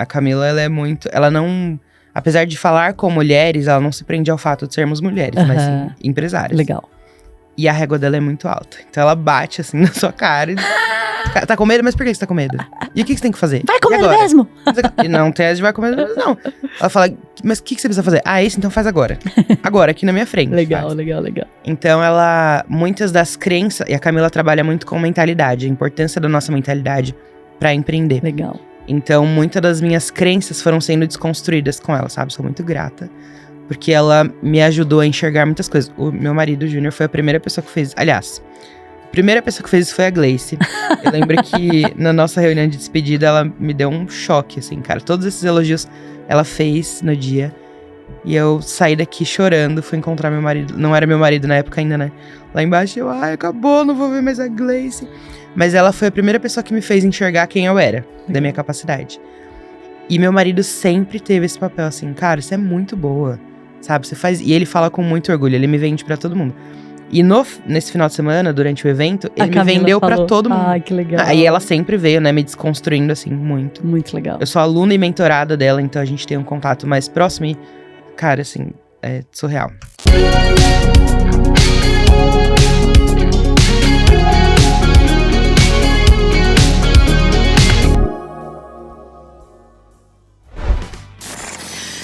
A Camila, ela é muito... Ela não... Apesar de falar com mulheres, ela não se prende ao fato de sermos mulheres, mas sim empresárias. Legal. E a régua dela é muito alta. Então ela bate assim na sua cara e... Tá com medo? Mas por que você tá com medo? E o que você tem que fazer? Vai com medo mesmo! E não tem essa de vai com medo mesmo, não. Ela fala, mas o que você precisa fazer? Ah, isso então faz agora. Agora, aqui na minha frente. Legal. Então ela... Muitas das crenças... E a Camila trabalha muito com mentalidade. A importância da nossa mentalidade pra empreender. Legal. Então, muitas das minhas crenças foram sendo desconstruídas com ela, sabe? Sou muito grata. Porque ela me ajudou a enxergar muitas coisas. O meu marido, o Júnior, foi a primeira pessoa que fez... Aliás, a primeira pessoa que fez isso foi a Gleice. Eu lembro que na nossa reunião de despedida, ela me deu um choque, assim, cara. Todos esses elogios ela fez no dia. E eu saí daqui chorando, fui encontrar meu marido. Não era meu marido na época ainda, né? Lá embaixo, eu, acabou, não vou ver mais a Gleice. Mas ela foi a primeira pessoa que me fez enxergar quem eu era, da minha capacidade. E meu marido sempre teve esse papel, assim, cara, você é muito boa, sabe? Você faz... E ele fala com muito orgulho, ele me vende pra todo mundo. E nesse final de semana, durante o evento, ele me vendeu pra todo mundo. Ai, que legal. Aí ela sempre veio, né, me desconstruindo, assim, muito. Muito legal. Eu sou aluna e mentorada dela, então a gente tem um contato mais próximo e, cara, assim, é surreal.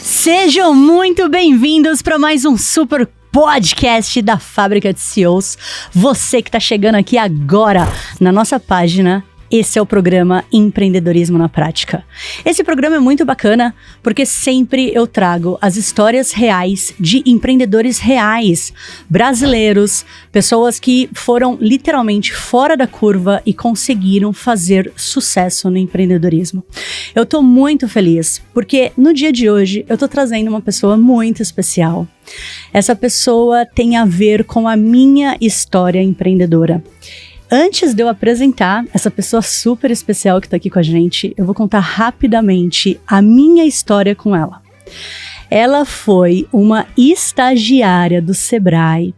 Sejam muito bem-vindos para mais um super podcast da Fábrica de CEOs. Você que está chegando aqui agora na nossa página, esse é o programa Empreendedorismo na Prática. Esse programa é muito bacana porque sempre eu trago as histórias reais de empreendedores reais, brasileiros, pessoas que foram literalmente fora da curva e conseguiram fazer sucesso no empreendedorismo. Eu tô muito feliz porque no dia de hoje eu tô trazendo uma pessoa muito especial. Essa pessoa tem a ver com a minha história empreendedora. Antes de eu apresentar essa pessoa super especial que está aqui com a gente, eu vou contar rapidamente a minha história com ela. Ela foi uma estagiária do Sebrae,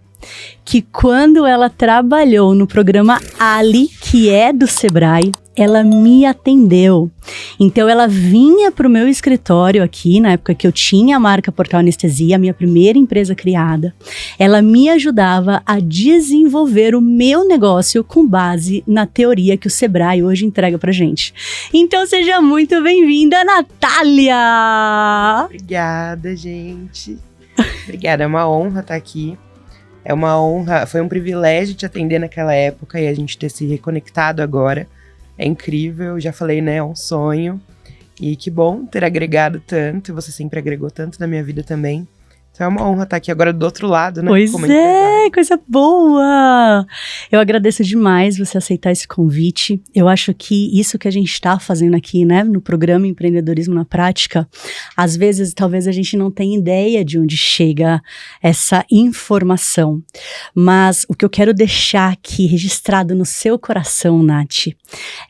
que quando ela trabalhou no programa Ali, que é do Sebrae, ela me atendeu. Então ela vinha pro meu escritório aqui, na época que eu tinha a marca Portal Anestesia, a minha primeira empresa criada. Ela me ajudava a desenvolver o meu negócio com base na teoria que o Sebrae hoje entrega pra gente. Então seja muito bem-vinda, Natália! Obrigada, gente. Obrigada, é uma honra estar aqui. É uma honra, foi um privilégio te atender naquela época e a gente ter se reconectado agora. É incrível, já falei, né, é um sonho. E que bom ter agregado tanto, você sempre agregou tanto na minha vida também. Então é uma honra estar aqui agora do outro lado, né? Pois é, coisa boa! Eu agradeço demais você aceitar esse convite. Eu acho que isso que a gente está fazendo aqui, né, no programa Empreendedorismo na Prática, às vezes, talvez a gente não tenha ideia de onde chega essa informação. Mas o que eu quero deixar aqui registrado no seu coração, Nath,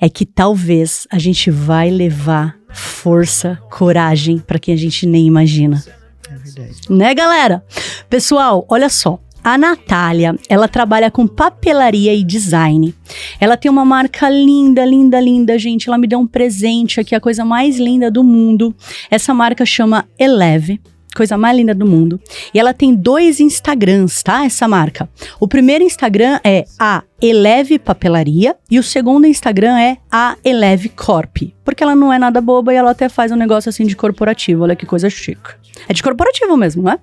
é que talvez a gente vai levar força, coragem para quem a gente nem imagina. É verdade. Né, galera? Pessoal, olha só. A Natália, ela trabalha com papelaria e design. Ela tem uma marca linda, linda, linda, gente. Ela me deu um presente aqui, a coisa mais linda do mundo. Essa marca chama Eleve. Coisa mais linda do mundo. E ela tem 2 Instagrams, tá? Essa marca. O primeiro Instagram é a Eleve Papelaria e o segundo Instagram é a Eleve Corp. Porque ela não é nada boba e ela até faz um negócio assim de corporativo. Olha que coisa chique. É de corporativo mesmo, né?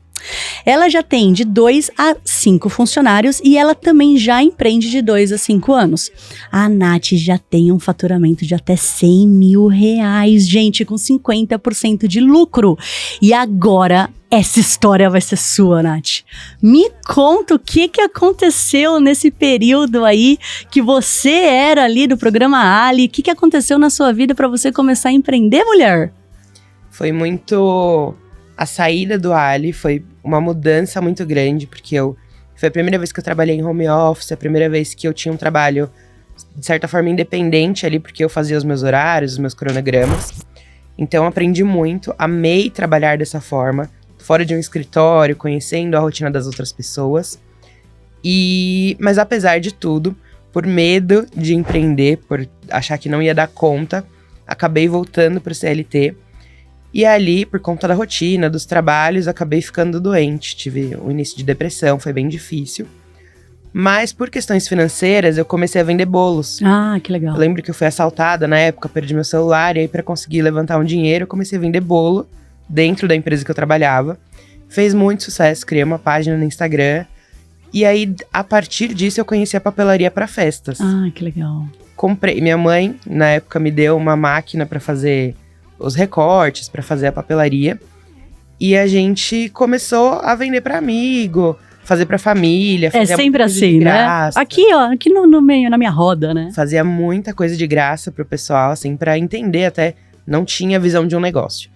Ela já tem de 2 a 5 funcionários e ela também já empreende de 2 a 5 anos. A Nath já tem um faturamento de até 100 mil reais, gente, com 50% de lucro. E agora, essa história vai ser sua, Nath. Me conta o que aconteceu nesse período aí que você era ali do programa Ali. O que aconteceu na sua vida para você começar a empreender, mulher? Foi muito... A saída do Ali foi uma mudança muito grande, porque foi a primeira vez que eu trabalhei em home office, a primeira vez que eu tinha um trabalho, de certa forma, independente ali, porque eu fazia os meus horários, os meus cronogramas. Então, aprendi muito, amei trabalhar dessa forma, fora de um escritório, conhecendo a rotina das outras pessoas. Mas apesar de tudo, por medo de empreender, por achar que não ia dar conta, acabei voltando para o CLT. E ali, por conta da rotina, dos trabalhos, acabei ficando doente. Tive um início de depressão, foi bem difícil. Mas por questões financeiras, eu comecei a vender bolos. Ah, que legal. Eu lembro que eu fui assaltada na época, perdi meu celular. E aí, pra conseguir levantar um dinheiro, eu comecei a vender bolo dentro da empresa que eu trabalhava. Fez muito sucesso, criei uma página no Instagram. E aí, a partir disso, eu conheci a papelaria para festas. Ah, que legal. Comprei. Minha mãe, na época, me deu uma máquina para fazer os recortes, para fazer a papelaria. E a gente começou a vender para amigo, fazer para família. É sempre assim, né? Aqui, ó, aqui no meio, na minha roda, né? Fazia muita coisa de graça pro pessoal, assim, para entender até. Não tinha visão de um negócio.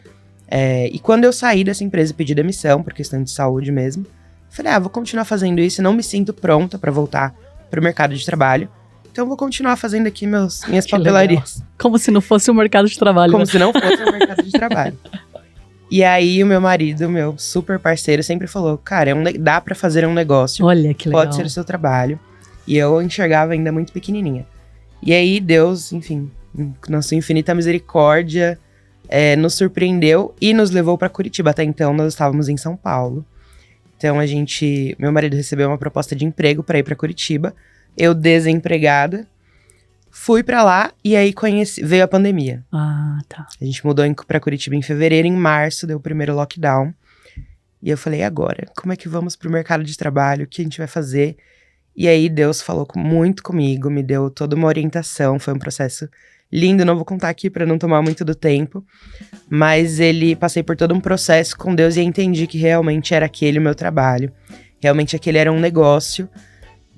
E quando eu saí dessa empresa e pedi demissão, por questão de saúde mesmo, falei, vou continuar fazendo isso, não me sinto pronta para voltar pro mercado de trabalho. Então vou continuar fazendo aqui minhas papelarias. Legal. Como se não fosse o mercado de trabalho. Como se não fosse o mercado de trabalho. E aí o meu marido, meu super parceiro, sempre falou, cara, dá pra fazer um negócio. Olha que legal. Pode ser o seu trabalho. E eu enxergava ainda muito pequenininha. E aí Deus, enfim, na sua infinita misericórdia, nos surpreendeu e nos levou pra Curitiba. Até então nós estávamos em São Paulo. Então meu marido recebeu uma proposta de emprego pra ir pra Curitiba. Eu desempregada, fui pra lá e aí veio a pandemia. Ah, tá. A gente mudou pra Curitiba em fevereiro, em março deu o primeiro lockdown. E eu falei, e agora? Como é que vamos pro mercado de trabalho? O que a gente vai fazer? E aí Deus falou muito comigo, me deu toda uma orientação, foi um processo lindo, não vou contar aqui pra não tomar muito do tempo. Mas passei por todo um processo com Deus e entendi que realmente era aquele o meu trabalho. Realmente aquele era um negócio.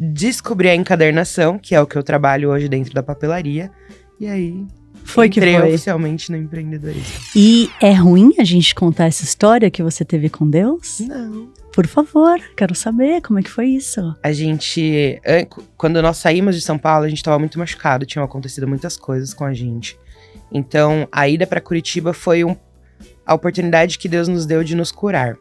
Descobri a encadernação, que é o que eu trabalho hoje dentro da papelaria. E aí, entrei oficialmente no empreendedorismo. E é ruim a gente contar essa história que você teve com Deus? Não. Por favor, quero saber como é que foi isso. A gente, quando nós saímos de São Paulo, a gente estava muito machucado, tinham acontecido muitas coisas com a gente. Então, a ida para Curitiba foi a oportunidade que Deus nos deu de nos curar.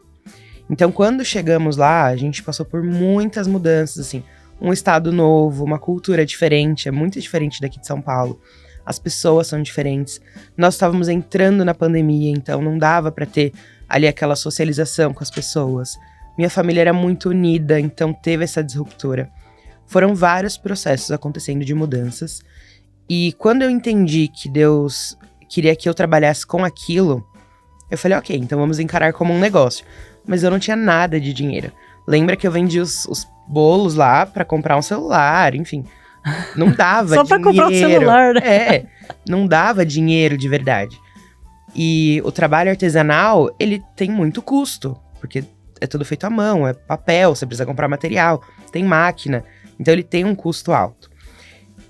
Então, quando chegamos lá, a gente passou por muitas mudanças, assim. Um estado novo, uma cultura diferente, é muito diferente daqui de São Paulo. As pessoas são diferentes. Nós estávamos entrando na pandemia, então não dava para ter ali aquela socialização com as pessoas. Minha família era muito unida, então teve essa disruptura. Foram vários processos acontecendo de mudanças. E quando eu entendi que Deus queria que eu trabalhasse com aquilo, eu falei, ok, então vamos encarar como um negócio. Mas eu não tinha nada de dinheiro. Lembra que eu vendi os bolos lá pra comprar um celular, enfim. Não dava Só dinheiro. pra comprar um celular, né? Não dava dinheiro de verdade. E o trabalho artesanal, ele tem muito custo. Porque é tudo feito à mão, é papel, você precisa comprar material, tem máquina. Então ele tem um custo alto.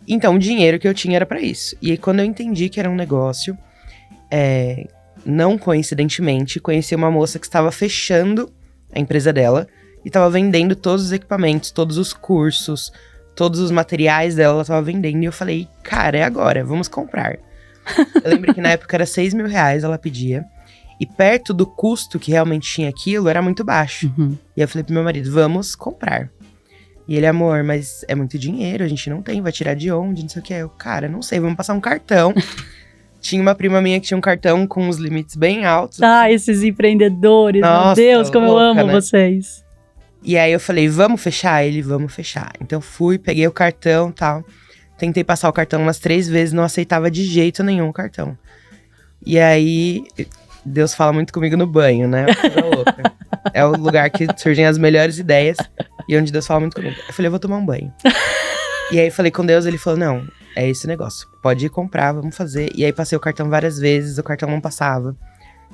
Então o dinheiro que eu tinha era pra isso. E aí quando eu entendi que era um negócio, não coincidentemente, conheci uma moça que estava fechando a empresa dela e estava vendendo todos os equipamentos, todos os cursos, todos os materiais dela, ela estava vendendo. E eu falei, cara, é agora, vamos comprar. Eu lembro que na época era R$6.000 ela pedia. E perto do custo que realmente tinha aquilo, era muito baixo. Uhum. E eu falei pro meu marido, vamos comprar. E ele, amor, mas é muito dinheiro, a gente não tem, vai tirar de onde, não sei o que. Eu, cara, não sei, vamos passar um cartão. Tinha uma prima minha que tinha um cartão com os limites bem altos. Ah, esses empreendedores, nossa, meu Deus, como louca, eu amo né? vocês. E aí eu falei, vamos fechar? Ele, vamos fechar. Então fui, peguei o cartão e tal. Tentei passar o cartão umas 3 vezes, não aceitava de jeito nenhum o cartão. E aí, Deus fala muito comigo no banho, né? Coisa louca. É o lugar que surgem as melhores ideias e onde Deus fala muito comigo. Eu falei, eu vou tomar um banho. E aí falei com Deus, ele falou, não, é esse negócio. Pode ir comprar, vamos fazer. E aí passei o cartão várias vezes, o cartão não passava.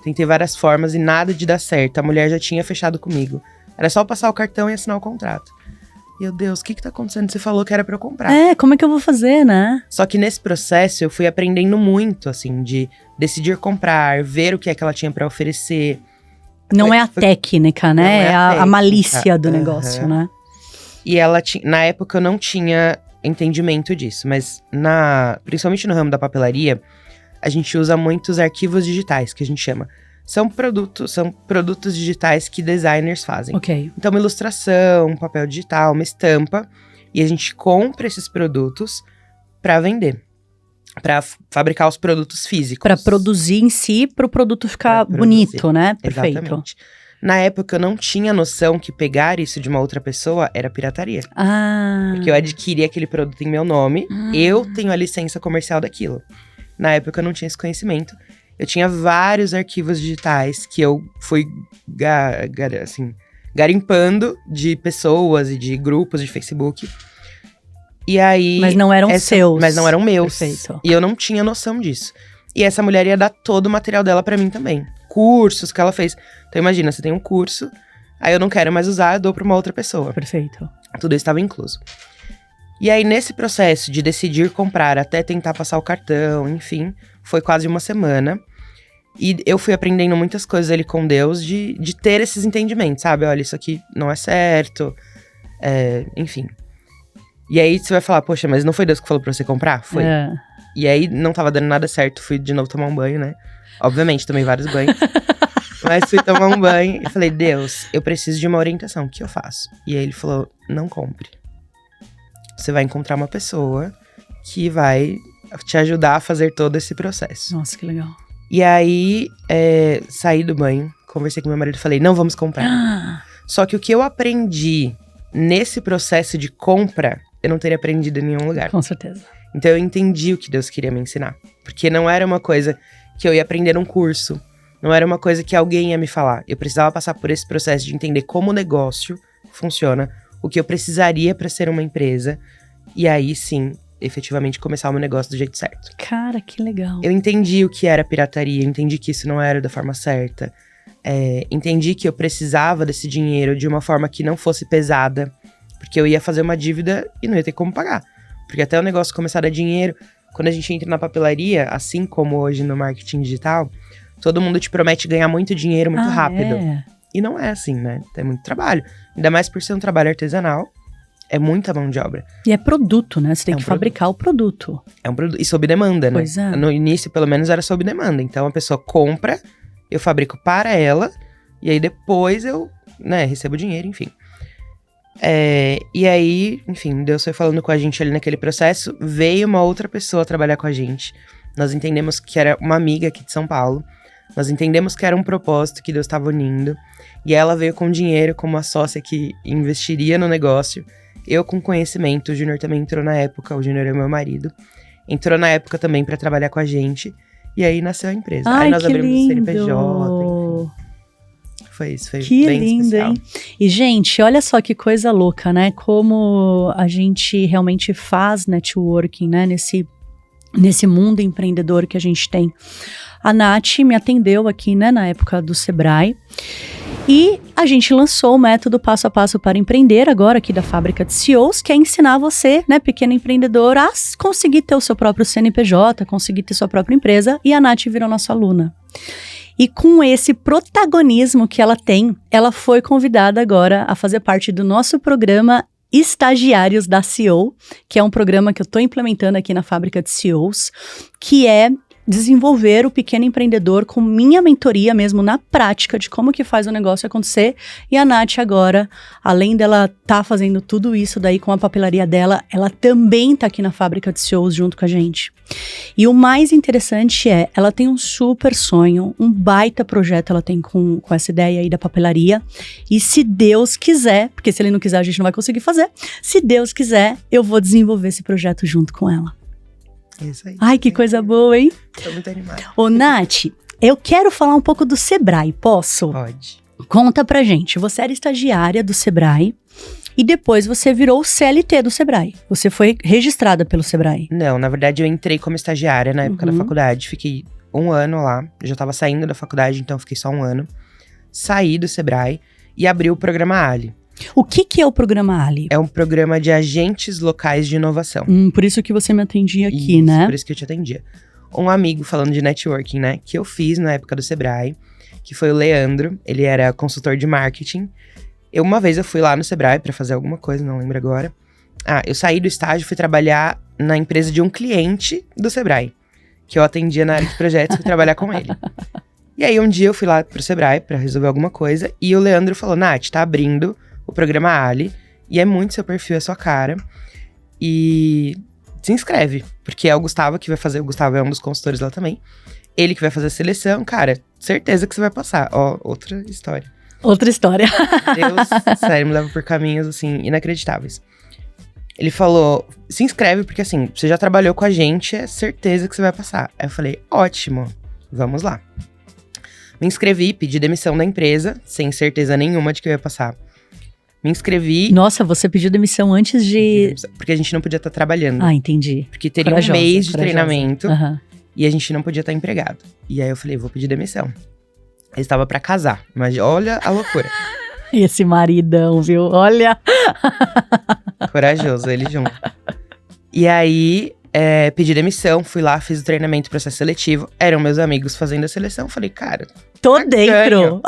Tentei várias formas e nada de dar certo. A mulher já tinha fechado comigo. Era só passar o cartão e assinar o contrato. E eu, Deus, o que tá acontecendo? Você falou que era pra eu comprar. Como é que eu vou fazer, né? Só que nesse processo eu fui aprendendo muito, assim, de decidir comprar, ver o que é que ela tinha pra oferecer. Não é a técnica, né? Não É a malícia do Uhum. negócio, né? E ela na época eu não tinha entendimento disso, mas principalmente no ramo da papelaria, a gente usa muitos arquivos digitais, que a gente chama. São produtos digitais que designers fazem. Ok. Então, uma ilustração, um papel digital, uma estampa. E a gente compra esses produtos para vender. pra fabricar os produtos físicos. Pra produzir em si, pro produto ficar bonito, né? Perfeito. Exatamente. Na época, eu não tinha noção que pegar isso de uma outra pessoa era pirataria. Porque eu adquiri aquele produto em meu nome, eu tenho a licença comercial daquilo. Na época, eu não tinha esse conhecimento. Eu tinha vários arquivos digitais que eu fui garimpando de pessoas e de grupos de Facebook. E aí… Mas não eram seus. Mas não eram meus. Perfeito. E eu não tinha noção disso. E essa mulher ia dar todo o material dela pra mim também. Cursos que ela fez. Então imagina, você tem um curso, aí eu não quero mais usar, eu dou pra uma outra pessoa. Perfeito. Tudo isso estava incluso. E aí nesse processo de decidir comprar até tentar passar o cartão, enfim, foi quase uma semana. E eu fui aprendendo muitas coisas ali com Deus de ter esses entendimentos, sabe? Olha, isso aqui não é certo, enfim. E aí você vai falar, poxa, mas não foi Deus que falou pra você comprar? Foi. E aí não tava dando nada certo, fui de novo tomar um banho, né? Obviamente, tomei vários banhos. Mas fui tomar um banho e falei, Deus, eu preciso de uma orientação, o que eu faço? E aí ele falou, não compre. Você vai encontrar uma pessoa que vai te ajudar a fazer todo esse processo. Nossa, que legal. E aí, saí do banho, conversei com meu marido e falei, não vamos comprar. Só que o que eu aprendi nesse processo de compra, eu não teria aprendido em nenhum lugar. Com certeza. Então eu entendi o que Deus queria me ensinar. Porque não era uma coisa que eu ia aprender num curso. Não era uma coisa que alguém ia me falar. Eu precisava passar por esse processo de entender como o negócio funciona, o que eu precisaria para ser uma empresa. E aí sim, efetivamente começar o meu negócio do jeito certo. Cara, que legal. Eu entendi o que era pirataria, eu entendi que isso não era da forma certa. Entendi que eu precisava desse dinheiro de uma forma que não fosse pesada. Porque eu ia fazer uma dívida e não ia ter como pagar. Porque até o negócio começar a dar dinheiro… Quando a gente entra na papelaria, assim como hoje no marketing digital, todo mundo te promete ganhar muito dinheiro muito rápido. E não é assim, né? É muito trabalho. Ainda mais por ser um trabalho artesanal, é muita mão de obra. E é produto, né? Você tem que fabricar o produto. É um produto. E sob demanda, né? Pois é. No início, pelo menos, era sob demanda. Então, a pessoa compra, eu fabrico para ela, e aí depois eu, recebo dinheiro, enfim. E aí, enfim, Deus foi falando com a gente ali naquele processo. Veio uma outra pessoa trabalhar com a gente. Nós entendemos que era uma amiga aqui de São Paulo. Nós entendemos que era um propósito que Deus estava unindo. E ela veio com dinheiro, como uma sócia que investiria no negócio. Eu com conhecimento, o Júnior também entrou na época. O Júnior é meu marido. Entrou na época também para trabalhar com a gente. E aí nasceu a empresa. Ai, aí nós que abrimos o CNPJ, lindo. enfim. Foi isso, foi Que bem lindo, especial. hein? E, gente, olha só que coisa louca, né? Como a gente realmente faz networking, né? Nesse mundo empreendedor que a gente tem. A Nath me atendeu aqui, né? Na época do Sebrae. E a gente lançou o método Passo a Passo para Empreender, agora aqui da Fábrica de CEOs, que é ensinar você, né, pequeno empreendedor, a conseguir ter o seu próprio CNPJ, conseguir ter sua própria empresa. E a Nath virou nossa aluna. E com esse protagonismo que ela tem, ela foi convidada agora a fazer parte do nosso programa Estagiários da CEO, que é um programa que eu estou implementando aqui na Fábrica de CEOs, que é desenvolver o pequeno empreendedor com minha mentoria mesmo na prática de como que faz o negócio acontecer. E a Nath agora, além dela tá fazendo tudo isso daí com a papelaria dela, ela também tá aqui na Fábrica de CEOs junto com a gente. E o mais interessante ela tem um super sonho, um baita projeto ela tem com essa ideia aí da papelaria. E se Deus quiser, porque se ele não quiser a gente não vai conseguir fazer, se Deus quiser, eu vou desenvolver esse projeto junto com ela. Isso aí. Ai, que coisa boa, hein? Tô muito animada. Ô, Nath, eu quero falar um pouco do Sebrae, posso? Pode. Conta pra gente, você era estagiária do Sebrae e depois você virou CLT do Sebrae. Você foi registrada pelo Sebrae. Não, na verdade eu entrei como estagiária na época da faculdade. Fiquei 1 ano lá, eu já tava saindo da faculdade, então fiquei só 1 ano. Saí do Sebrae e abri o programa Ali. O que é o programa Ali? É um programa de agentes locais de inovação. Por isso que você me atendia aqui, Isso, né? Por isso que eu te atendia. Um amigo falando de networking, né? Que eu fiz na época do Sebrae, que foi o Leandro. Ele era consultor de marketing. Uma vez eu fui lá no Sebrae pra fazer alguma coisa, não lembro agora. Eu saí do estágio e fui trabalhar na empresa de um cliente do Sebrae, que eu atendia na área de projetos e fui trabalhar com ele. E aí um dia eu fui lá pro Sebrae pra resolver alguma coisa e o Leandro falou, Nath, tá abrindo o programa Ali, e é muito seu perfil, é sua cara. E se inscreve. Porque é o Gustavo que vai fazer, o Gustavo é um dos consultores lá também. Ele que vai fazer a seleção, cara, certeza que você vai passar. Ó, outra história. Outra história. Deus, sério, me leva por caminhos, assim, inacreditáveis. Ele falou, se inscreve, porque assim, você já trabalhou com a gente, é certeza que você vai passar. Aí eu falei, ótimo, vamos lá. Me inscrevi, pedi demissão da empresa, sem certeza nenhuma de que eu ia passar. Me inscrevi. Nossa, você pediu demissão antes de... Porque a gente não podia estar trabalhando. Ah, entendi. Porque teria Corajosa, um mês de corajosa. treinamento Aham. e a gente não podia estar empregado. E aí eu falei, vou pedir demissão. Eu estava pra casar, mas olha a loucura. Esse maridão, viu? Olha. Corajoso, ele junto. E aí, pedi demissão, fui lá, fiz o treinamento, processo seletivo. Eram meus amigos fazendo a seleção. Falei, cara, Tô ganho. dentro.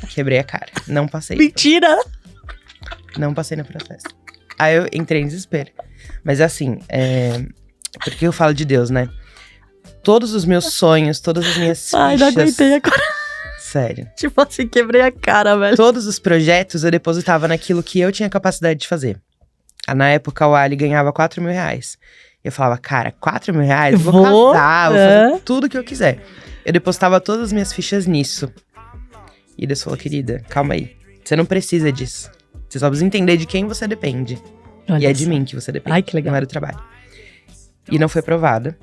Quebrei a cara. Não passei. Mentira. Não passei no processo. Aí eu entrei em desespero. Mas assim, porque eu falo de Deus, né? Todos os meus sonhos, todas as minhas fichas... Ai, não aguentei agora. Sério. Tipo assim, quebrei a cara, velho. Todos os projetos eu depositava naquilo que eu tinha capacidade de fazer. Na época, o Ali ganhava 4 mil reais. Eu falava, cara, 4 mil reais? Eu vou casar, vou fazer tudo que eu quiser. Eu depositava todas as minhas fichas nisso. E Deus falou, querida, calma aí. Você não precisa disso. Você só precisa entender de quem você depende. Olha e é só. de mim que você depende. Ai, que legal. Não era o trabalho. E não foi aprovada.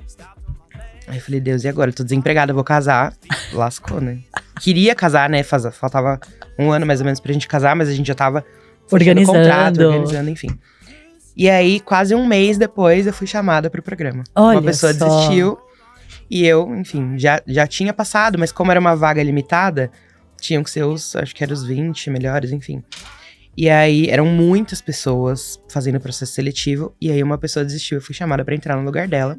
Aí eu falei, Deus, e agora? Eu tô desempregada, eu vou casar. Lascou, né? Queria casar, né? Faltava um ano mais ou menos pra gente casar, mas a gente já tava Organizando. Contrato, organizando, enfim. E aí, quase um mês depois, eu fui chamada pro programa. Olha uma pessoa só. desistiu. E eu, enfim, já tinha passado, mas como era uma vaga limitada, tinham que ser acho que eram os 20 melhores, enfim. E aí, eram muitas pessoas fazendo o processo seletivo. E aí, uma pessoa desistiu, eu fui chamada pra entrar no lugar dela.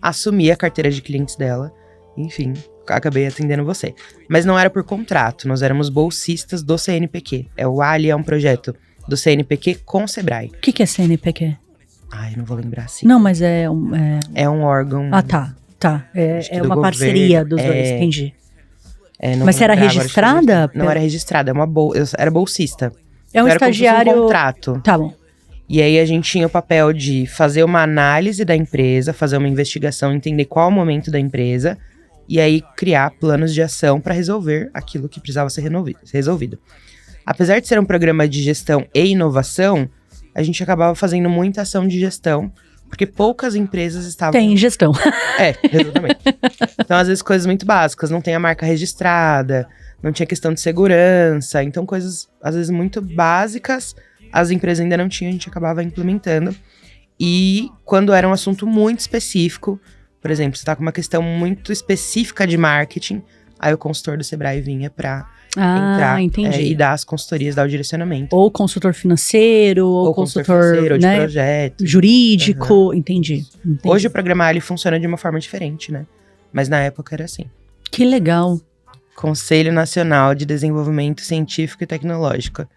Assumi a carteira de clientes dela. Enfim, acabei atendendo você. Mas não era por contrato, nós éramos bolsistas do CNPq. O Ali é um projeto do CNPq com o Sebrae. O que é CNPq? Ai, não vou lembrar assim. Não, mas é um órgão... Ah, tá. Acho que É do uma governo, parceria dos dois, entendi. Não Mas vou você era lembrar agora, registrada? Não era registrada, eu era bolsista. É um Era como se fosse estagiário... um contrato. Tá bom. E aí a gente tinha o papel de fazer uma análise da empresa, fazer uma investigação, entender qual é o momento da empresa e aí criar planos de ação para resolver aquilo que precisava ser resolvido. Apesar de ser um programa de gestão e inovação, a gente acabava fazendo muita ação de gestão, porque poucas empresas estavam... Tem gestão. Exatamente. Então, às vezes, coisas muito básicas, não tem a marca registrada, não tinha questão de segurança, então coisas, às vezes, muito básicas, as empresas ainda não tinham, a gente acabava implementando. E quando era um assunto muito específico, por exemplo, você tá com uma questão muito específica de marketing, aí o consultor do Sebrae vinha pra entrar entendi. e dar as consultorias, dar o direcionamento. Ou consultor financeiro, ou consultor financeiro, né, de projeto. jurídico, entendi. Hoje o programa ele funciona de uma forma diferente, né? Mas na época era assim. Que legal. Conselho Nacional de Desenvolvimento Científico e Tecnológico.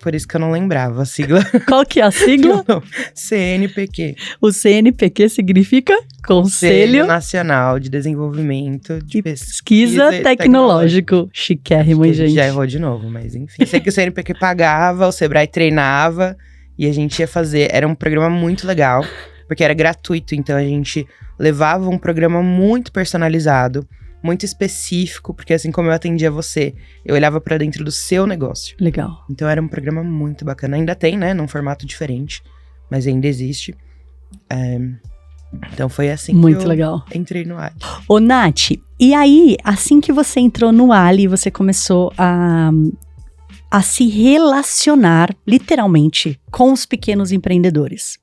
Por isso que eu não lembrava a sigla. Qual que é a sigla? CNPq. O CNPq significa Conselho Nacional de Desenvolvimento de Pesquisa Tecnológico. Chiquérrimo, hein, gente? Já errou de novo, mas enfim. Sei que o CNPq pagava, o Sebrae treinava e a gente ia fazer. Era um programa muito legal, porque era gratuito. Então a gente levava um programa muito personalizado, muito específico, porque assim como eu atendia você, eu olhava pra dentro do seu negócio. Legal. Então era um programa muito bacana. Ainda tem, né? Num formato diferente, mas ainda existe. Então foi assim muito que eu legal. Entrei no Ali. Ô, Nath, e aí, assim que você entrou no Ali, você começou a se relacionar, literalmente, com os pequenos empreendedores.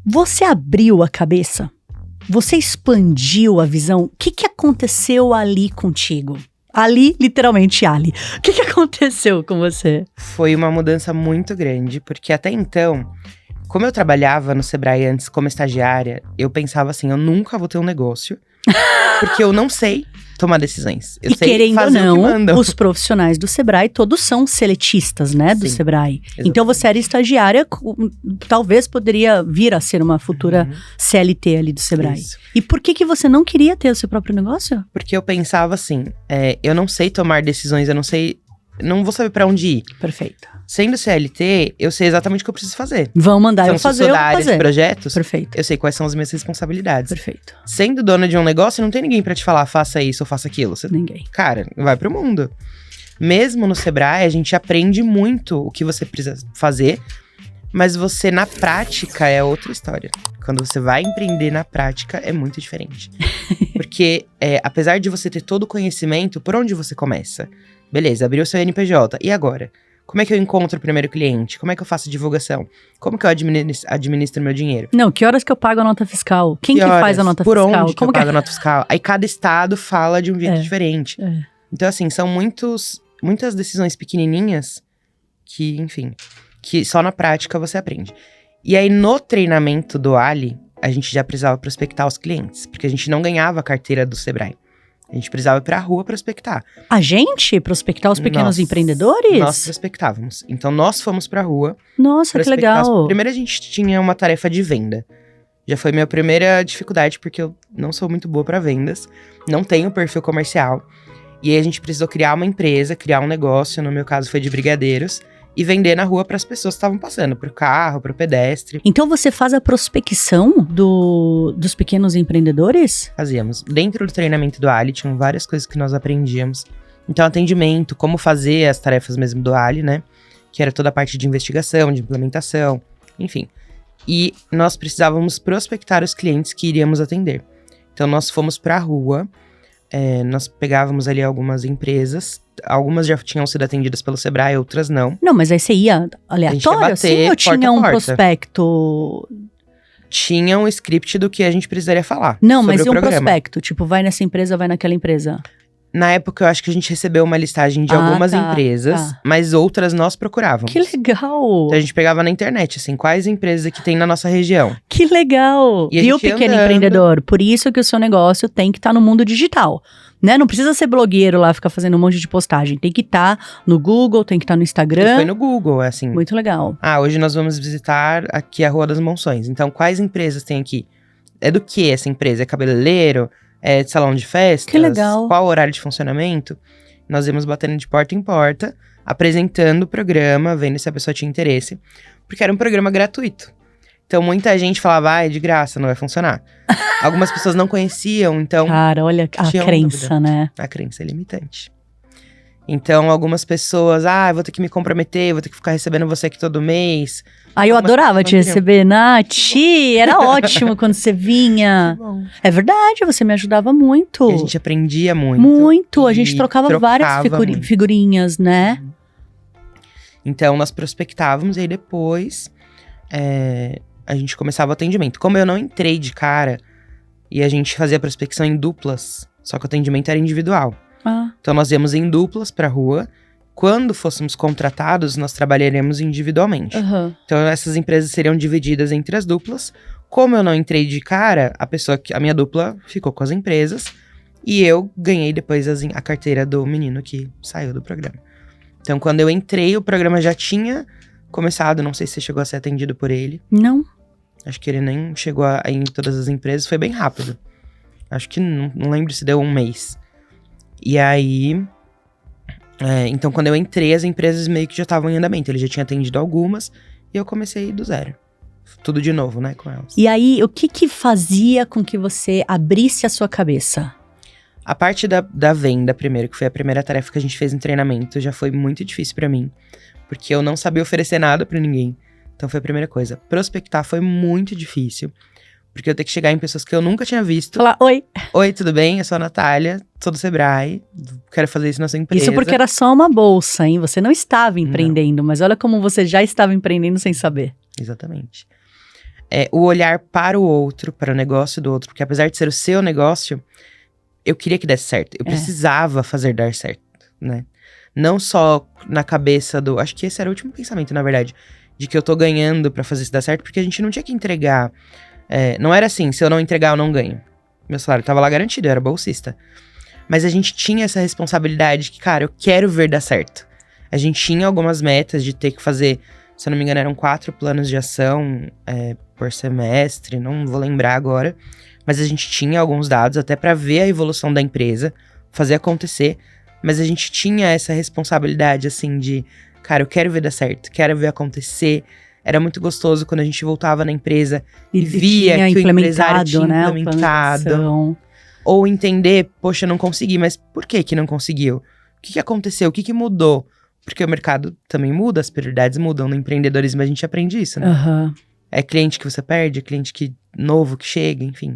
Você abriu a cabeça? Você expandiu a visão? O que aconteceu ali contigo? Ali, literalmente Ali. O que aconteceu com você? Foi uma mudança muito grande, porque até então, como eu trabalhava no Sebrae antes como estagiária, eu pensava assim, eu nunca vou ter um negócio, porque eu não sei tomar decisões. Eu sei querendo fazer ou o que não, mandam. os profissionais do Sebrae, todos são seletistas, né, do Sim, Sebrae. exatamente. Então você era estagiária, talvez poderia vir a ser uma futura CLT ali do Sebrae. Isso. E por que você não queria ter o seu próprio negócio? Porque eu pensava assim, eu não sei tomar decisões, eu não vou saber pra onde ir. Perfeito. Sendo CLT, eu sei exatamente o que eu preciso fazer. Vão mandar Então, eu fazer, se eu eu sou da vou área de fazer. projetos, Perfeito. eu sei quais são as minhas responsabilidades. Perfeito. Sendo dona de um negócio, não tem ninguém pra te falar, faça isso ou faça aquilo. Você, Ninguém. cara, vai pro mundo. Mesmo no Sebrae, a gente aprende muito o que você precisa fazer, mas você, na prática, é outra história. Quando você vai empreender na prática, é muito diferente. Porque, apesar de você ter todo o conhecimento, por onde você começa? Beleza, abriu o seu NPJ. E agora? Como é que eu encontro o primeiro cliente? Como é que eu faço divulgação? Como que eu administro meu dinheiro? Não, que horas que eu pago a nota fiscal? Quem que faz a nota por fiscal? Onde que eu pago a nota fiscal? Aí cada estado fala de um jeito diferente. Então, assim, são muitas decisões pequenininhas que, enfim, que só na prática você aprende. E aí, no treinamento do Ali, a gente já precisava prospectar os clientes, porque a gente não ganhava a carteira do Sebrae. A gente precisava ir pra rua prospectar. A gente? Prospectar os pequenos empreendedores? Nós prospectávamos. Então, nós fomos pra rua. Nossa, que legal. Primeiro, a gente tinha uma tarefa de venda. Já foi minha primeira dificuldade, porque eu não sou muito boa pra vendas. Não tenho perfil comercial. E aí, a gente precisou criar uma empresa, criar um negócio. No meu caso, foi de brigadeiros. E vender na rua para as pessoas que estavam passando, pro carro, pro pedestre. Então você faz a prospecção dos pequenos empreendedores? Fazíamos. Dentro do treinamento do Ali, tinham várias coisas que nós aprendíamos. Então, atendimento, como fazer as tarefas mesmo do Ali, né? Que era toda a parte de investigação, de implementação, enfim. E nós precisávamos prospectar os clientes que iríamos atender. Então, nós fomos pra rua, nós pegávamos ali algumas empresas. Algumas já tinham sido atendidas pelo Sebrae, outras não. Não, mas aí você ia aleatório, assim? Ou tinha um prospecto? Tinha um script do que a gente precisaria falar. Não, mas e um prospecto? Tipo, vai nessa empresa, vai naquela empresa? Na época, eu acho que a gente recebeu uma listagem de algumas empresas, mas outras nós procurávamos. Que legal! Então a gente pegava na internet, assim, quais empresas que tem na nossa região. Que legal! E o pequeno empreendedor? Por isso que o seu negócio tem que estar no mundo digital. Né? Não precisa ser blogueiro lá, ficar fazendo um monte de postagem. Tem que estar no Google, tem que estar no Instagram. E foi no Google, assim. Muito legal. Hoje nós vamos visitar aqui a Rua das Monções. Então, quais empresas tem aqui? É do que essa empresa? É cabeleireiro? É de salão de festas? Que legal. Qual o horário de funcionamento? Nós íamos batendo de porta em porta, apresentando o programa, vendo se a pessoa tinha interesse. Porque era um programa gratuito. Então, muita gente falava, é de graça, não vai funcionar. Algumas pessoas não conheciam, então... Cara, olha a crença, né? A crença é limitante. Então, algumas pessoas, vou ter que me comprometer, vou ter que ficar recebendo você aqui todo mês. Eu adorava te receber, Nath, era ótimo quando você vinha. Bom. É verdade, você me ajudava muito. E a gente aprendia muito. Muito, a gente trocava várias figurinhas, né? Então, nós prospectávamos e aí depois a gente começava o atendimento. Como eu não entrei de cara e a gente fazia prospecção em duplas, só que o atendimento era individual. Então, nós íamos em duplas pra rua. Quando fôssemos contratados, nós trabalharemos individualmente. Então, essas empresas seriam divididas entre as duplas. Como eu não entrei de cara, a minha dupla ficou com as empresas. E eu ganhei depois a carteira do menino que saiu do programa. Então, quando eu entrei, o programa já tinha começado. Não sei se você chegou a ser atendido por ele. Não. Acho que ele nem chegou a ir em todas as empresas. Foi bem rápido. Acho que não lembro se deu um mês. E aí... então, quando eu entrei, as empresas meio que já estavam em andamento. Ele já tinha atendido algumas e eu comecei do zero. Tudo de novo, né, com elas. E aí, o que fazia com que você abrisse a sua cabeça? A parte da venda, primeiro, que foi a primeira tarefa que a gente fez em treinamento, já foi muito difícil pra mim. Porque eu não sabia oferecer nada pra ninguém. Então, foi a primeira coisa. Prospectar foi muito difícil. Porque eu tenho que chegar em pessoas que eu nunca tinha visto. Falar, oi. Oi, tudo bem? Eu sou a Natália, sou do Sebrae. Quero fazer isso na sua empresa. Isso porque era só uma bolsa, hein? Você não estava empreendendo, mas olha como você já estava empreendendo sem saber. Exatamente. O olhar para o outro, para o negócio do outro. Porque apesar de ser o seu negócio, eu queria que desse certo. Eu precisava fazer dar certo, né? Não só na cabeça do... Acho que esse era o último pensamento, na verdade. De que eu tô ganhando pra fazer isso dar certo. Porque a gente não tinha que entregar... não era assim, se eu não entregar, eu não ganho. Meu salário tava lá garantido, eu era bolsista. Mas a gente tinha essa responsabilidade que, cara, eu quero ver dar certo. A gente tinha algumas metas de ter que fazer, se eu não me engano, eram 4 planos de ação por semestre, não vou lembrar agora. Mas a gente tinha alguns dados até pra ver a evolução da empresa, fazer acontecer. Mas a gente tinha essa responsabilidade, assim, de... Cara, eu quero ver dar certo, quero ver acontecer. Era muito gostoso quando a gente voltava na empresa e via que o empresário tinha implementado. Ou entender, poxa, não consegui, mas por que não conseguiu? O que aconteceu? O que mudou? Porque o mercado também muda, as prioridades mudam. No empreendedorismo a gente aprende isso, né? Uhum. É cliente que você perde, é cliente novo que chega, enfim.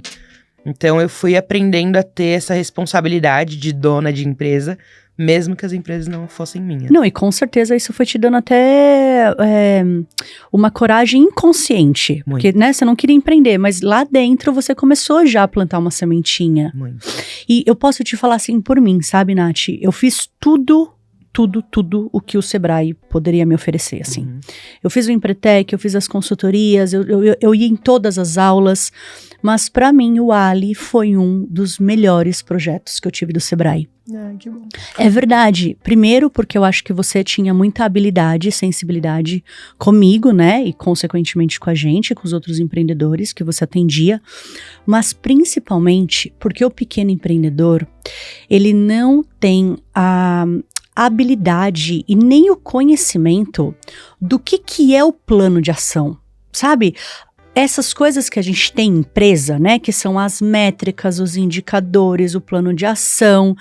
Então eu fui aprendendo a ter essa responsabilidade de dona de empresa, mesmo que as empresas não fossem minhas. Não, e com certeza isso foi te dando até uma coragem inconsciente. Muito. Porque, né, você não queria empreender, mas lá dentro você começou já a plantar uma sementinha. Muito. E eu posso te falar assim por mim, sabe, Nath? Eu fiz tudo o que o Sebrae poderia me oferecer, assim. Uhum. Eu fiz o Empretec, eu fiz as consultorias, eu ia em todas as aulas, mas pra mim o Ali foi um dos melhores projetos que eu tive do Sebrae. Que bom. É verdade. Primeiro, porque eu acho que você tinha muita habilidade e sensibilidade comigo, né? E, consequentemente, com a gente, com os outros empreendedores que você atendia. Mas, principalmente, porque o pequeno empreendedor, ele não tem a habilidade e nem o conhecimento do que é o plano de ação, sabe? Essas coisas que a gente tem em empresa, né, que são as métricas, os indicadores, o plano de ação,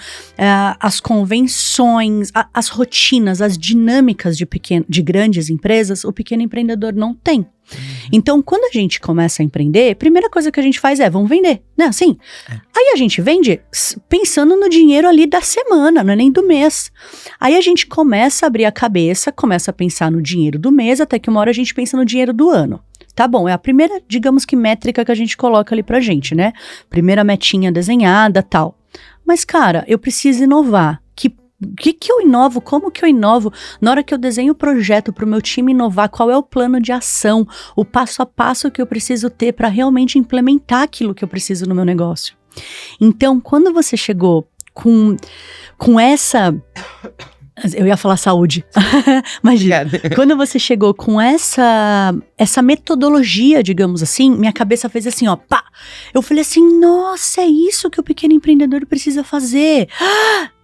as convenções, as rotinas, as dinâmicas de grandes empresas, o pequeno empreendedor não tem. Uhum. Então, quando a gente começa a empreender, a primeira coisa que a gente faz vamos vender, né, assim? Aí a gente vende pensando no dinheiro ali da semana, não é nem do mês. Aí a gente começa a abrir a cabeça, começa a pensar no dinheiro do mês, até que uma hora a gente pensa no dinheiro do ano. Tá bom, é a primeira, digamos que métrica que a gente coloca ali pra gente, né? Primeira metinha desenhada, tal. Mas, cara, eu preciso inovar. Que eu inovo? Como que eu inovo? Na hora que eu desenho o projeto pro meu time inovar, qual é o plano de ação? O passo a passo que eu preciso ter para realmente implementar aquilo que eu preciso no meu negócio. Então, quando você chegou com essa... Eu ia falar saúde, imagina, quando você chegou com essa metodologia, digamos assim, minha cabeça fez assim, ó, pá, eu falei assim, nossa, é isso que o pequeno empreendedor precisa fazer,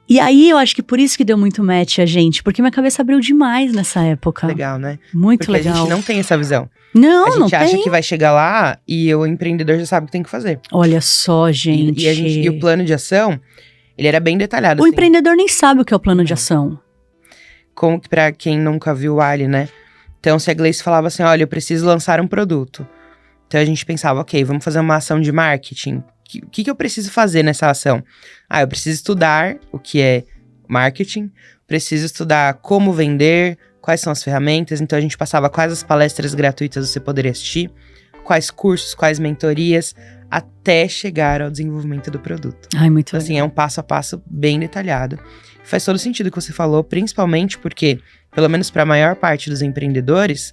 e aí eu acho que por isso que deu muito match a gente, porque minha cabeça abriu demais nessa época. Legal, né? Muito porque legal. Porque a gente não tem essa visão. Não, a gente acha tem. que vai chegar lá e o empreendedor já sabe o que tem que fazer. Olha só, gente. E o plano de ação... Ele era bem detalhado. O empreendedor nem sabe o que é o plano de ação. Como que pra quem nunca viu o Ali, né? Então, se a Gleice falava assim, olha, eu preciso lançar um produto. Então, a gente pensava, ok, vamos fazer uma ação de marketing. O que eu preciso fazer nessa ação? Eu preciso estudar o que é marketing, preciso estudar como vender, quais são as ferramentas. Então, a gente passava quais as palestras gratuitas você poderia assistir, quais cursos, quais mentorias, até chegar ao desenvolvimento do produto. Ai, muito então, assim, é um passo a passo bem detalhado. Faz todo sentido o que você falou, principalmente porque, pelo menos para a maior parte dos empreendedores,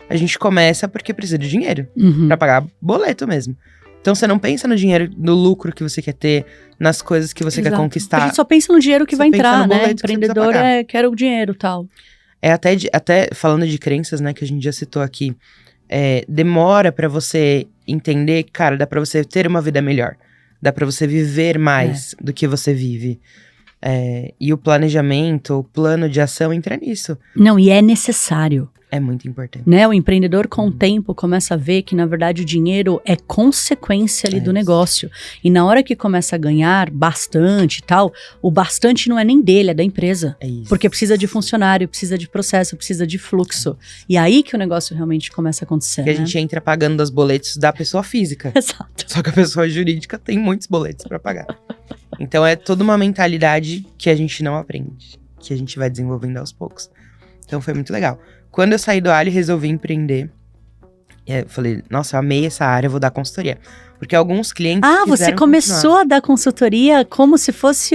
a gente começa porque precisa de dinheiro, para pagar boleto mesmo. Então, você não pensa no dinheiro, no lucro que você quer ter, nas coisas que você quer conquistar. A gente só pensa no dinheiro que vai entrar, né? Empreendedor quer o dinheiro e tal. Até falando de crenças, né, que a gente já citou aqui, demora para você entender, cara, dá pra você ter uma vida melhor. Dá pra você viver mais do que você vive. E o planejamento, o plano de ação entra nisso. Não, e é necessário. É muito importante. Né? O empreendedor, com o tempo, começa a ver que, na verdade, o dinheiro é consequência ali do negócio. E na hora que começa a ganhar bastante e tal, o bastante não é nem dele, é da empresa. É isso. Porque precisa de funcionário, precisa de processo, precisa de fluxo. E aí que o negócio realmente começa a acontecer, Porque a gente entra pagando os boletos da pessoa física. Exato. Só que a pessoa jurídica tem muitos boletos para pagar. Então, é toda uma mentalidade que a gente não aprende, que a gente vai desenvolvendo aos poucos. Então, foi muito legal. Quando eu saí do Ali, resolvi empreender. Eu falei, nossa, eu amei essa área, eu vou dar consultoria. Porque alguns clientes você começou a dar consultoria como se fosse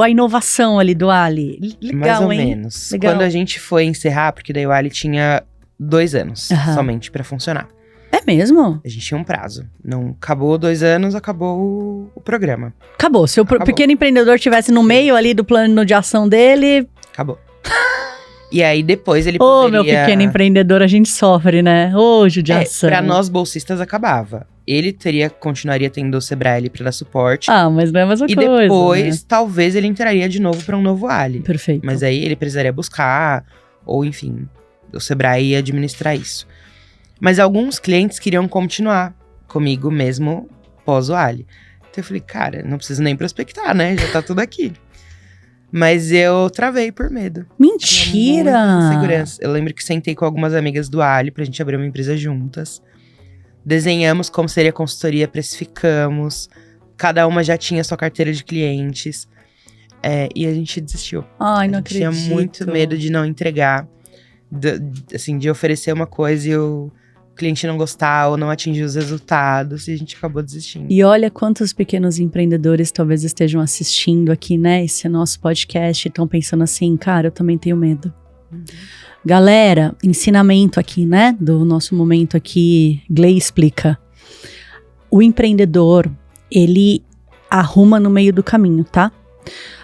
a inovação ali do Ali. Legal, mais ou hein? menos. Legal. Quando a gente foi encerrar, porque daí o Ali tinha 2 anos somente pra funcionar. É mesmo? A gente tinha um prazo. Não acabou 2 anos, acabou o programa. Acabou. Se o pequeno empreendedor estivesse no meio ali do plano de ação dele... Acabou. E aí, depois ele poderia... meu pequeno empreendedor, a gente sofre, né? Judiação. Pra nós bolsistas, acabava. ele continuaria tendo o Sebrae ali pra dar suporte. Mas não é a mesma e coisa. Depois, né? talvez ele entraria de novo pra um novo Ali. Perfeito. Mas aí ele precisaria buscar, ou enfim, o Sebrae ia administrar isso. Mas alguns clientes queriam continuar comigo mesmo pós o Ali. Então eu falei, cara, não preciso nem prospectar, né? Já tá tudo aqui. Mas eu travei por medo. Mentira! Muita insegurança. Eu lembro que sentei com algumas amigas do Ali pra gente abrir uma empresa juntas. Desenhamos como seria a consultoria, precificamos. Cada uma já tinha sua carteira de clientes. E a gente desistiu. Ai, não acredito. Tinha muito medo de não entregar. De oferecer uma coisa e o cliente não gostar ou não atingir os resultados. E a gente acabou desistindo. E olha quantos pequenos empreendedores talvez estejam assistindo aqui, né? Esse nosso podcast e estão pensando assim, cara, eu também tenho medo. Galera, ensinamento aqui, né? Do nosso momento aqui, Gley explica. O empreendedor, ele arruma no meio do caminho, tá?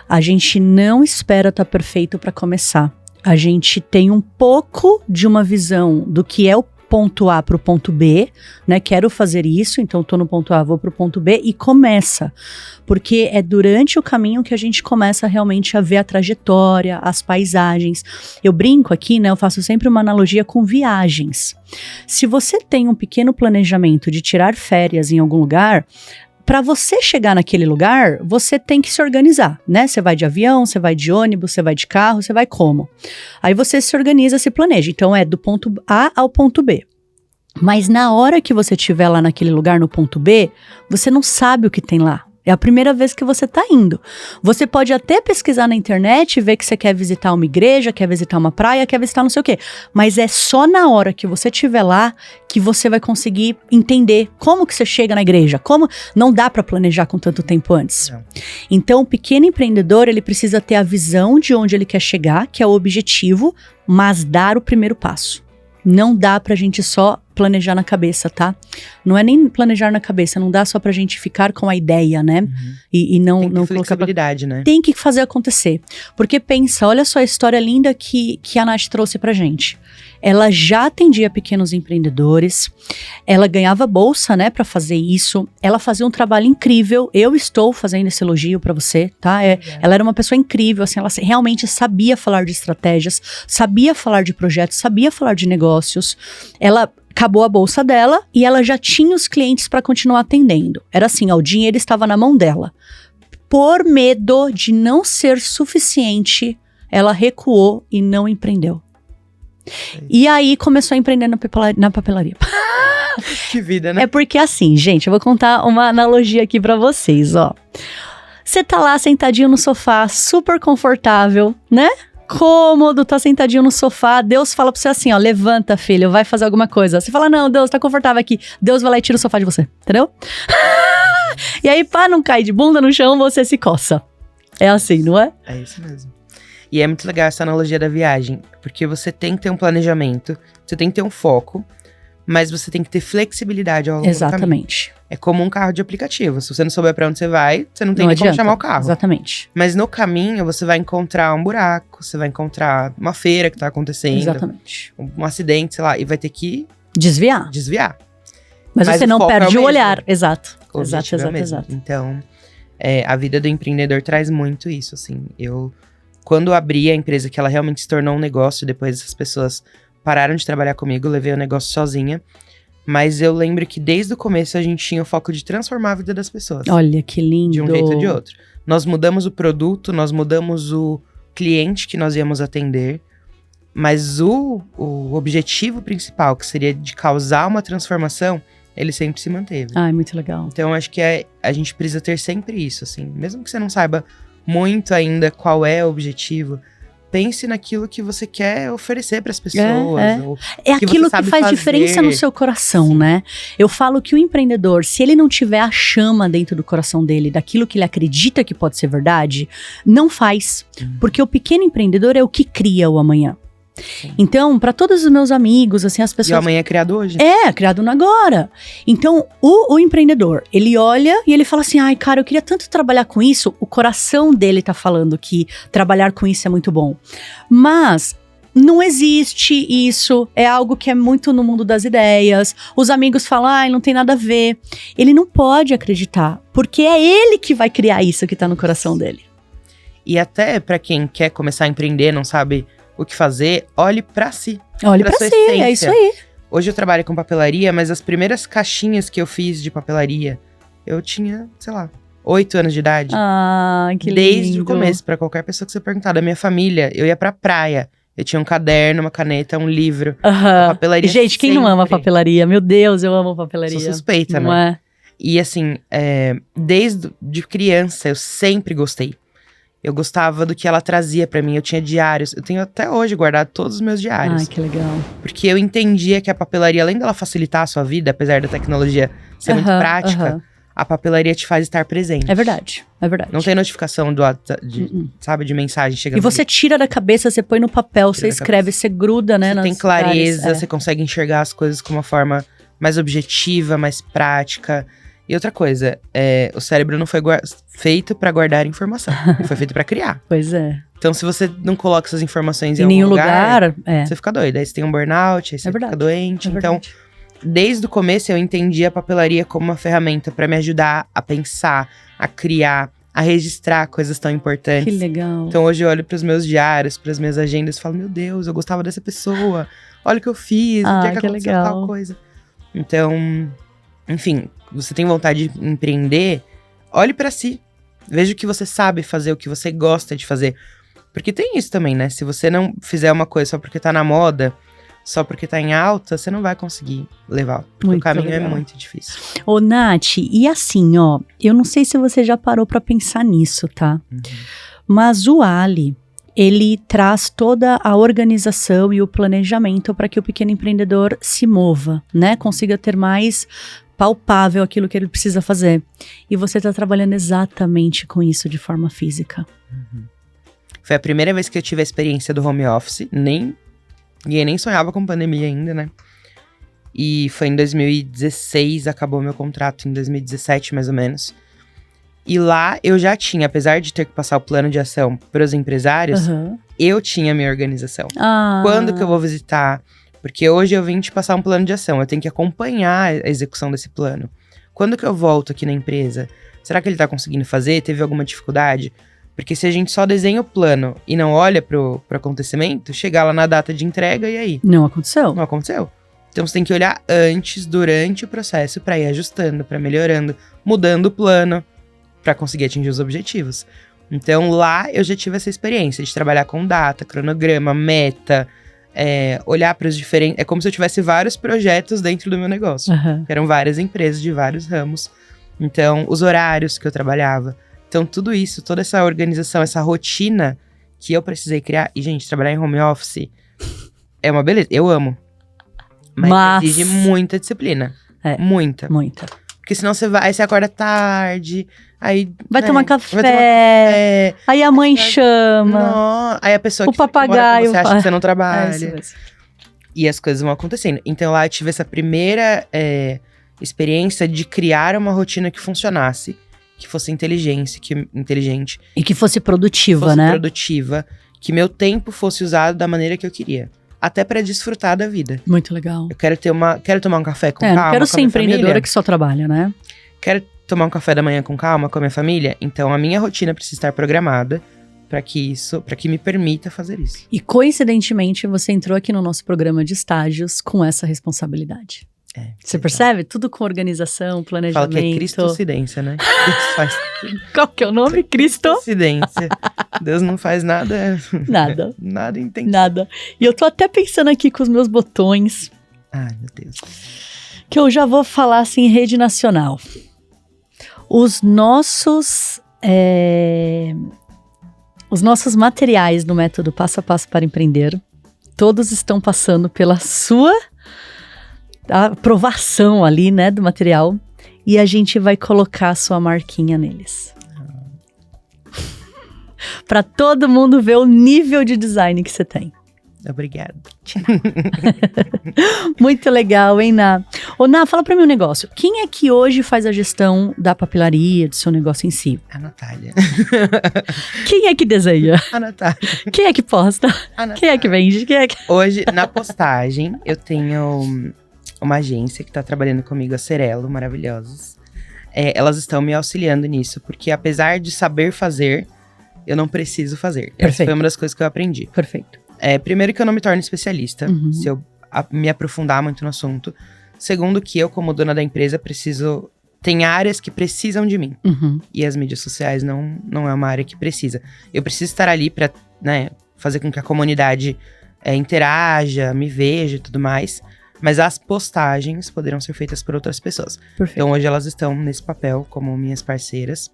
A gente não espera estar perfeito para começar. A gente tem um pouco de uma visão do que é o ponto A para o ponto B, né? Quero fazer isso, então tô no ponto A, vou pro ponto B e começa. Porque é durante o caminho que a gente começa realmente a ver a trajetória, as paisagens. Eu brinco aqui, né? Eu faço sempre uma analogia com viagens. Se você tem um pequeno planejamento de tirar férias em algum lugar, para você chegar naquele lugar, você tem que se organizar, né? Você vai de avião, você vai de ônibus, você vai de carro, você vai como? Aí você se organiza, se planeja. Então é do ponto A ao ponto B. Mas na hora que você estiver lá naquele lugar, no ponto B, você não sabe o que tem lá. É a primeira vez que você tá indo. Você pode até pesquisar na internet, ver que você quer visitar uma igreja, quer visitar uma praia, quer visitar não sei o quê. Mas é só na hora que você estiver lá que você vai conseguir entender como que você chega na igreja. Como não dá para planejar com tanto tempo antes. Não. Então, o pequeno empreendedor, ele precisa ter a visão de onde ele quer chegar, que é o objetivo, mas dar o primeiro passo. Não dá pra gente só planejar na cabeça, tá? Não é nem planejar na cabeça, não dá só pra gente ficar com a ideia, né? E não Tem que não ter colocar flexibilidade, né? Tem que fazer acontecer. Porque pensa, olha só a história linda que a Nath trouxe pra gente. Ela já atendia pequenos empreendedores, ela ganhava bolsa, né, pra fazer isso, ela fazia um trabalho incrível, eu estou fazendo esse elogio pra você, tá? Ela era uma pessoa incrível, assim, ela realmente sabia falar de estratégias, sabia falar de projetos, sabia falar de negócios, ela acabou a bolsa dela e ela já tinha os clientes pra continuar atendendo. Era assim, ó, o dinheiro estava na mão dela. Por medo de não ser suficiente, ela recuou e não empreendeu. E aí começou a empreender na papelaria. Que vida, né? É porque assim, gente, eu vou contar uma analogia aqui pra vocês, ó. Você tá lá sentadinho no sofá, super confortável, né? Cômodo, tá sentadinho no sofá, Deus fala pra você assim, ó, levanta, filho, vai fazer alguma coisa. Você fala, não, Deus, tá confortável aqui. Deus vai lá e tira o sofá de você, entendeu? E aí, pra não cair de bunda no chão, você se coça. É assim, não é? É isso mesmo. E é muito legal essa analogia da viagem, porque você tem que ter um planejamento, você tem que ter um foco, mas você tem que ter flexibilidade ao longo do caminho. Exatamente. É como um carro de aplicativo. Se você não souber pra onde você vai, você não tem Não nem como adianta. chamar o carro. Exatamente. Mas no caminho, você vai encontrar um buraco, você vai encontrar uma feira que tá acontecendo, Exatamente. um acidente, sei lá, e vai ter que Desviar. desviar. Mas Mas você o não foco é perde o o mesmo. olhar. Exato. O objetivo é o mesmo. Exato. Então, a vida do empreendedor traz muito isso, assim. Quando abri a empresa, que ela realmente se tornou um negócio, depois essas pessoas pararam de trabalhar comigo, eu levei o negócio sozinha. Mas eu lembro que desde o começo a gente tinha o foco de transformar a vida das pessoas. Olha que lindo. De um jeito ou de outro. Nós mudamos o produto, nós mudamos o cliente que nós íamos atender. Mas o objetivo principal, que seria de causar uma transformação, ele sempre se manteve. Ai, muito legal. Então, eu acho que a gente precisa ter sempre isso, assim. Mesmo que você não saiba muito ainda qual é o objetivo, pense naquilo que você quer oferecer para as pessoas. É que aquilo você que sabe faz fazer. diferença no seu coração, Sim. né? Eu falo que o empreendedor, se ele não tiver a chama dentro do coração dele, daquilo que ele acredita que pode ser verdade, não faz. Porque o pequeno empreendedor é o que cria o amanhã. Sim. Então, para todos os meus amigos, assim, as E o pessoas... amanhã é criado hoje. criado no agora. Então, o empreendedor, ele olha e ele fala assim, ai, cara, eu queria tanto trabalhar com isso. O coração dele tá falando que trabalhar com isso é muito bom. Mas não existe isso, é algo que é muito no mundo das ideias. Os amigos falam, não tem nada a ver. Ele não pode acreditar, porque é ele que vai criar isso que tá no coração dele. E até pra quem quer começar a empreender, não sabe o que fazer, olhe pra si. Olhe pra si, essência. é isso aí. Hoje eu trabalho com papelaria, mas as primeiras caixinhas que eu fiz de papelaria, eu tinha, 8 anos de idade. Ah, que lindo. Desde o começo, pra qualquer pessoa que você perguntar. Da minha família, eu ia pra praia. Eu tinha um caderno, uma caneta, um livro. Papelaria. Gente, quem não ama papelaria? Meu Deus, eu amo papelaria. Sou suspeita, não né? É? E assim, desde de criança, eu sempre gostei. Eu gostava do que ela trazia pra mim. Eu tinha diários. Eu tenho até hoje guardado todos os meus diários. Ai, que legal. Porque eu entendia que a papelaria, além dela facilitar a sua vida, apesar da tecnologia ser muito prática, a papelaria te faz estar presente. É verdade, é verdade. Não tem notificação de mensagem chegando. E você tira da cabeça, você põe no papel, você escreve, você gruda, né? Você tem clareza, você consegue enxergar as coisas com uma forma mais objetiva, mais prática. E outra coisa, o cérebro não foi feito pra guardar informação. Ele foi feito pra criar. Pois é. Então, se você não coloca essas informações em nenhum algum lugar, é. você fica doido. Aí você tem um burnout, aí você fica doente. É então, desde o começo, eu entendi a papelaria como uma ferramenta pra me ajudar a pensar, a criar, a registrar coisas tão importantes. Que legal. Então, hoje eu olho pros meus diários, pras minhas agendas e falo, meu Deus, eu gostava dessa pessoa. Olha o que eu fiz, o dia que aconteceu tal coisa. Então, enfim, você tem vontade de empreender, olhe pra si. Veja o que você sabe fazer, o que você gosta de fazer. Porque tem isso também, né? Se você não fizer uma coisa só porque tá na moda, só porque tá em alta, você não vai conseguir levar. Porque o caminho é muito difícil. Ô, Nath, e assim, eu não sei se você já parou pra pensar nisso, tá? Mas o Ali, ele traz toda a organização e o planejamento para que o pequeno empreendedor se mova, né? Consiga ter mais palpável aquilo que ele precisa fazer. E você tá trabalhando exatamente com isso de forma física. Foi a primeira vez que eu tive a experiência do home office. Ninguém nem sonhava com pandemia ainda, né? E foi em 2016, acabou meu contrato em 2017, mais ou menos. E lá eu já tinha, apesar de ter que passar o plano de ação para os empresários, eu tinha minha organização. Quando que eu vou visitar? Porque hoje eu vim te passar um plano de ação, eu tenho que acompanhar a execução desse plano. Quando que eu volto aqui na empresa? Será que ele tá conseguindo fazer? Teve alguma dificuldade? Porque se a gente só desenha o plano e não olha pro acontecimento, chegar lá na data de entrega e aí? Não aconteceu. Não aconteceu. Então você tem que olhar antes, durante o processo, pra ir ajustando, pra melhorando, mudando o plano, pra conseguir atingir os objetivos. Então lá eu já tive essa experiência de trabalhar com data, cronograma, meta, olhar para os diferentes... É como se eu tivesse vários projetos dentro do meu negócio. Que eram várias empresas de vários ramos. Então, os horários que eu trabalhava. Então, tudo isso, toda essa organização, essa rotina que eu precisei criar. E, gente, trabalhar em home office é uma beleza. Eu amo. Mas exige muita disciplina. Muita. Porque senão você acorda tarde, aí... Vai tomar café, aí a mãe chama. Não, aí a pessoa o papagaio você acha que você não trabalha. Isso mesmo. E as coisas vão acontecendo. Então lá eu tive essa primeira experiência de criar uma rotina que funcionasse, que fosse inteligente. E que fosse produtiva, né? Produtiva, que meu tempo fosse usado da maneira que eu queria. Até pra desfrutar da vida. Muito legal. Eu quero tomar um café com calma. Não quero ser empreendedora que só trabalha, né? Quero tomar um café da manhã com calma com a minha família. Então a minha rotina precisa estar programada para que me permita fazer isso. E coincidentemente você entrou aqui no nosso programa de estágios com essa responsabilidade. Você percebe? Tudo com organização, planejamento. Fala que é cristocidência, né? Deus faz... Qual que é o nome? Cristocidência. Deus não faz nada... Nada. Nada intenso. Nada. E eu tô até pensando aqui com os meus botões. Ai, meu Deus. Que eu já vou falar assim em rede nacional. Os nossos materiais no método Passo a Passo para Empreender, todos estão passando pela sua... a aprovação ali, né, do material, e a gente vai colocar a sua marquinha neles. Pra todo mundo ver o nível de design que você tem. Obrigada. Muito legal, hein, Ná? Ô, Ná, fala pra mim um negócio. Quem é que hoje faz a gestão da papelaria, do seu negócio em si? A Natália. Quem é que desenha? A Natália. Quem é que posta? Quem é que vende? Quem é que... Hoje, na postagem, eu tenho uma agência que tá trabalhando comigo, a Cerelo, maravilhosas. Elas estão me auxiliando nisso, porque apesar de saber fazer, eu não preciso fazer. Perfeito. Essa foi uma das coisas que eu aprendi. Perfeito. Primeiro que eu não me torno especialista, se eu me aprofundar muito no assunto. Segundo que eu, como dona da empresa, preciso... Tem áreas que precisam de mim. E as mídias sociais não é uma área que precisa. Eu preciso estar ali pra, né, fazer com que a comunidade interaja, me veja e tudo mais. Mas as postagens poderão ser feitas por outras pessoas. Perfeito. Então hoje elas estão nesse papel como minhas parceiras.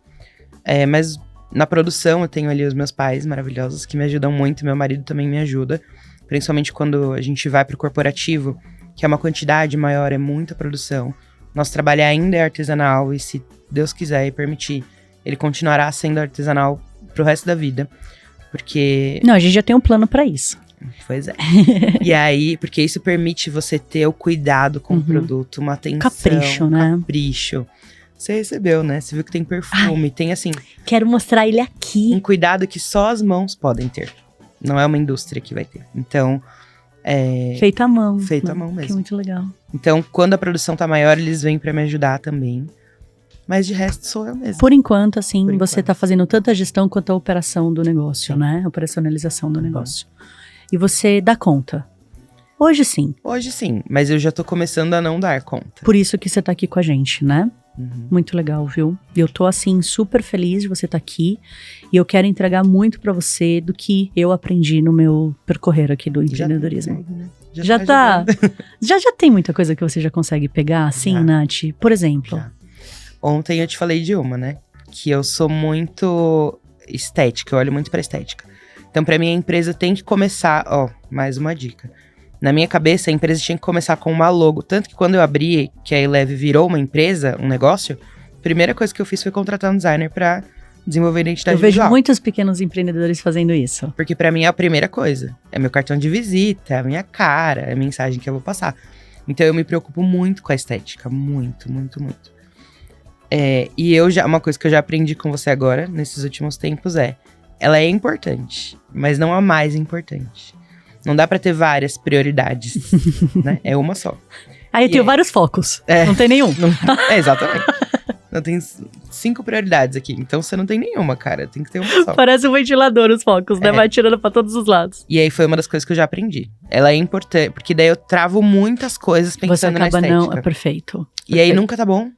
Mas na produção eu tenho ali os meus pais maravilhosos que me ajudam muito. Meu marido também me ajuda. Principalmente quando a gente vai pro corporativo, que é uma quantidade maior, é muita produção. Nosso trabalho ainda é artesanal e se Deus quiser e permitir, ele continuará sendo artesanal pro resto da vida. Porque... Não, a gente já tem um plano pra isso. Pois é. E aí, porque isso permite você ter o cuidado com o produto, uma atenção. Capricho, né? Capricho. Você recebeu, né? Você viu que tem perfume, tem assim... Quero mostrar ele aqui. Um cuidado que só as mãos podem ter. Não é uma indústria que vai ter. Então... Feito à mão. Feito à mão mesmo. Que é muito legal. Então, quando a produção tá maior, eles vêm pra me ajudar também. Mas de resto, sou eu mesmo. Por enquanto, assim, Por você enquanto. tá fazendo tanto a gestão quanto a operação do negócio, né? A operacionalização do negócio. E você dá conta. Hoje sim. Hoje sim, mas eu já tô começando a não dar conta. Por isso que você tá aqui com a gente, né? Muito legal, viu? Eu tô, assim, super feliz de você estar aqui. E eu quero entregar muito pra você do que eu aprendi no meu percorrer aqui do empreendedorismo. Consegue, né? Já tá. ajudando. Já tem muita coisa que você já consegue pegar, assim, Já. Nath? Por exemplo. Já. Ontem eu te falei de uma, né? Que eu sou muito estética, eu olho muito pra estética. Então, pra mim, a empresa tem que começar... Ó, mais uma dica. Na minha cabeça, a empresa tinha que começar com uma logo. Tanto que quando eu abri, que a Eleve virou uma empresa, um negócio, a primeira coisa que eu fiz foi contratar um designer pra desenvolver identidade Eu vejo visual. muitos pequenos empreendedores fazendo isso. Porque pra mim é a primeira coisa. É meu cartão de visita, é a minha cara, é a mensagem que eu vou passar. Então, eu me preocupo muito com a estética. Muito, muito, muito. E uma coisa que eu já aprendi com você agora, nesses últimos tempos, ela é importante, mas não a mais importante. Não dá pra ter várias prioridades, né? É uma só. Aí eu tenho vários focos, não tem nenhum. Exatamente. Não tem 5 prioridades aqui, então você não tem nenhuma, cara. Tem que ter uma só. Parece um ventilador os focos, né? Vai tirando pra todos os lados. E aí foi uma das coisas que eu já aprendi. Ela é importante, porque daí eu travo muitas coisas pensando na estética. Perfeito. E aí nunca tá bom,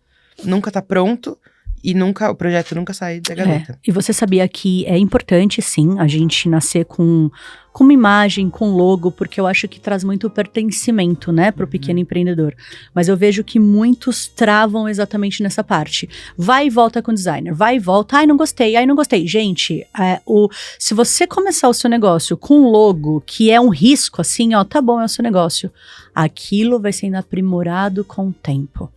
nunca tá pronto. E o projeto nunca sai da gaveta. E você sabia que é importante, sim, a gente nascer com uma imagem, com logo, porque eu acho que traz muito pertencimento, né, pro pequeno empreendedor. Mas eu vejo que muitos travam exatamente nessa parte. Vai e volta com o designer, vai e volta, ai, não gostei. Gente, se você começar o seu negócio com um logo, que é um risco, assim, ó, tá bom, é o seu negócio. Aquilo vai sendo aprimorado com o tempo.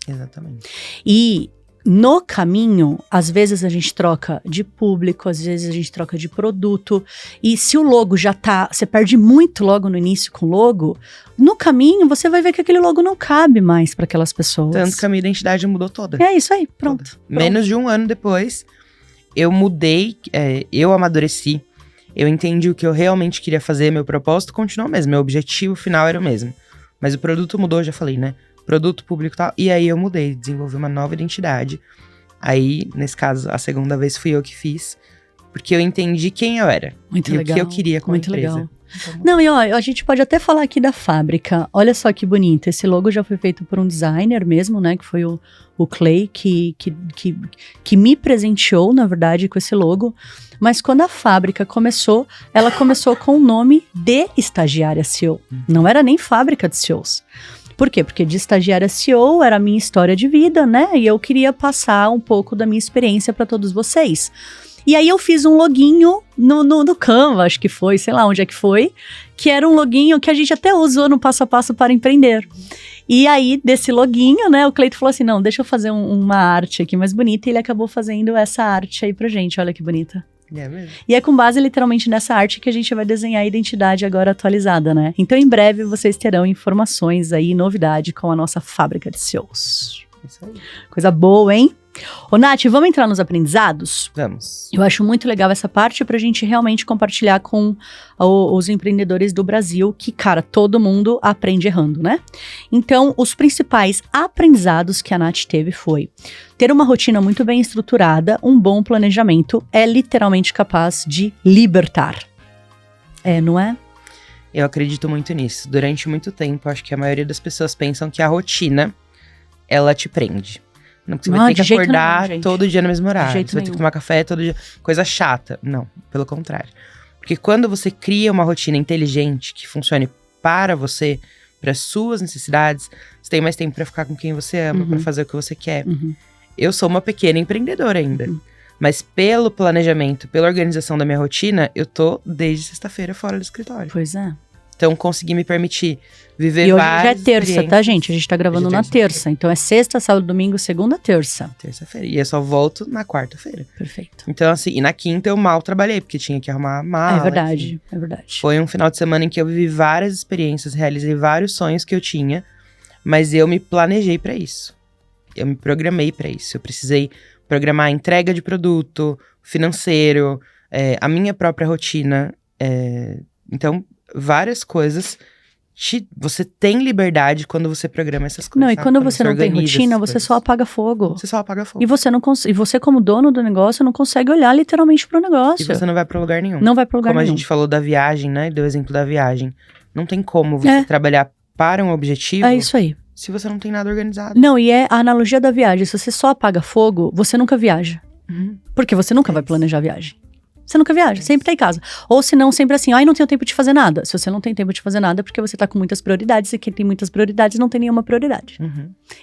Exatamente. E no caminho, às vezes a gente troca de público, às vezes a gente troca de produto. E se o logo já tá... Você perde muito logo no início com o logo. No caminho, você vai ver que aquele logo não cabe mais para aquelas pessoas. Tanto que a minha identidade mudou toda. É isso aí, pronto. Menos de um ano depois, eu mudei, eu amadureci. Eu entendi o que eu realmente queria fazer. Meu propósito continuou o mesmo. Meu objetivo final era o mesmo. Mas o produto mudou, já falei, né? Produto, público e tal. E aí eu mudei, desenvolvi uma nova identidade. Aí, nesse caso, a segunda vez fui eu que fiz. Porque eu entendi quem eu era. Muito e legal. o que eu queria com a Muito empresa. legal. Não, e ó, a gente pode até falar aqui da fábrica. Olha só que bonito. Esse logo já foi feito por um designer mesmo, né? Que foi o Clay, que me presenteou, na verdade, com esse logo. Mas quando a fábrica começou, ela começou com o nome de Estagiária CEO. Não era nem fábrica de CEOs. Por quê? Porque de estagiária CEO era a minha história de vida, né? E eu queria passar um pouco da minha experiência para todos vocês. E aí eu fiz um loginho no Canva, acho que foi, sei lá onde é que foi, que era um loginho que a gente até usou no Passo a Passo para Empreender. E aí, desse loginho, né, o Cleito falou assim, não, deixa eu fazer uma arte aqui mais bonita, e ele acabou fazendo essa arte aí pra gente, olha que bonita. É mesmo. E é com base literalmente nessa arte que a gente vai desenhar a identidade agora atualizada, né? Então em breve vocês terão informações aí, novidade com a nossa fábrica de CEOs. Isso aí. Coisa boa, hein? Ô, Nath, vamos entrar nos aprendizados? Vamos. Eu acho muito legal essa parte pra gente realmente compartilhar com os empreendedores do Brasil, que, cara, todo mundo aprende errando, né? Então, os principais aprendizados que a Nath teve foi ter uma rotina muito bem estruturada, um bom planejamento é literalmente capaz de libertar. É, não é? Eu acredito muito nisso. Durante muito tempo, acho que a maioria das pessoas pensam que a rotina, ela te prende. Não, você vai ter que acordar todo dia no mesmo horário. Você vai ter que tomar café todo dia. Coisa chata. Não, pelo contrário. Porque quando você cria uma rotina inteligente que funcione para você, para suas necessidades, você tem mais tempo para ficar com quem você ama, para fazer o que você quer. Eu sou uma pequena empreendedora ainda. Mas pelo planejamento, pela organização da minha rotina, eu tô desde sexta-feira fora do escritório. Pois é. Então, consegui me permitir viver e hoje várias já é terça, tá, gente? A gente tá gravando Hoje é na terça. Então é sexta, sábado, domingo, segunda, terça. Terça-feira. E eu só volto na quarta-feira. Perfeito. Então, assim, e na quinta eu mal trabalhei, porque tinha que arrumar a mala. É verdade, enfim. é verdade. Foi um final de semana em que eu vivi várias experiências, realizei vários sonhos que eu tinha, mas eu me planejei pra isso. Eu me programei pra isso. Eu precisei programar a entrega de produto, financeiro, a minha própria rotina. Então, várias coisas. Você tem liberdade quando você programa essas coisas. Não, e sabe? quando você não tem organiza rotina, essas você coisas. só apaga fogo. Você só apaga fogo. E você não e você, como dono do negócio, não consegue olhar literalmente pro negócio. E você não vai pra lugar nenhum. Não vai pra lugar Como nenhum. a gente falou da viagem, né? Deu exemplo da viagem. Não tem como você trabalhar para um objetivo É isso aí. se você não tem nada organizado. Não, e é a analogia da viagem. Se você só apaga fogo, você nunca viaja. Porque você nunca vai planejar a viagem. Você nunca viaja, sempre tá em casa. Ou se não, sempre assim, ai, não tenho tempo de fazer nada. Se você não tem tempo de fazer nada, é porque você tá com muitas prioridades, e quem tem muitas prioridades não tem nenhuma prioridade.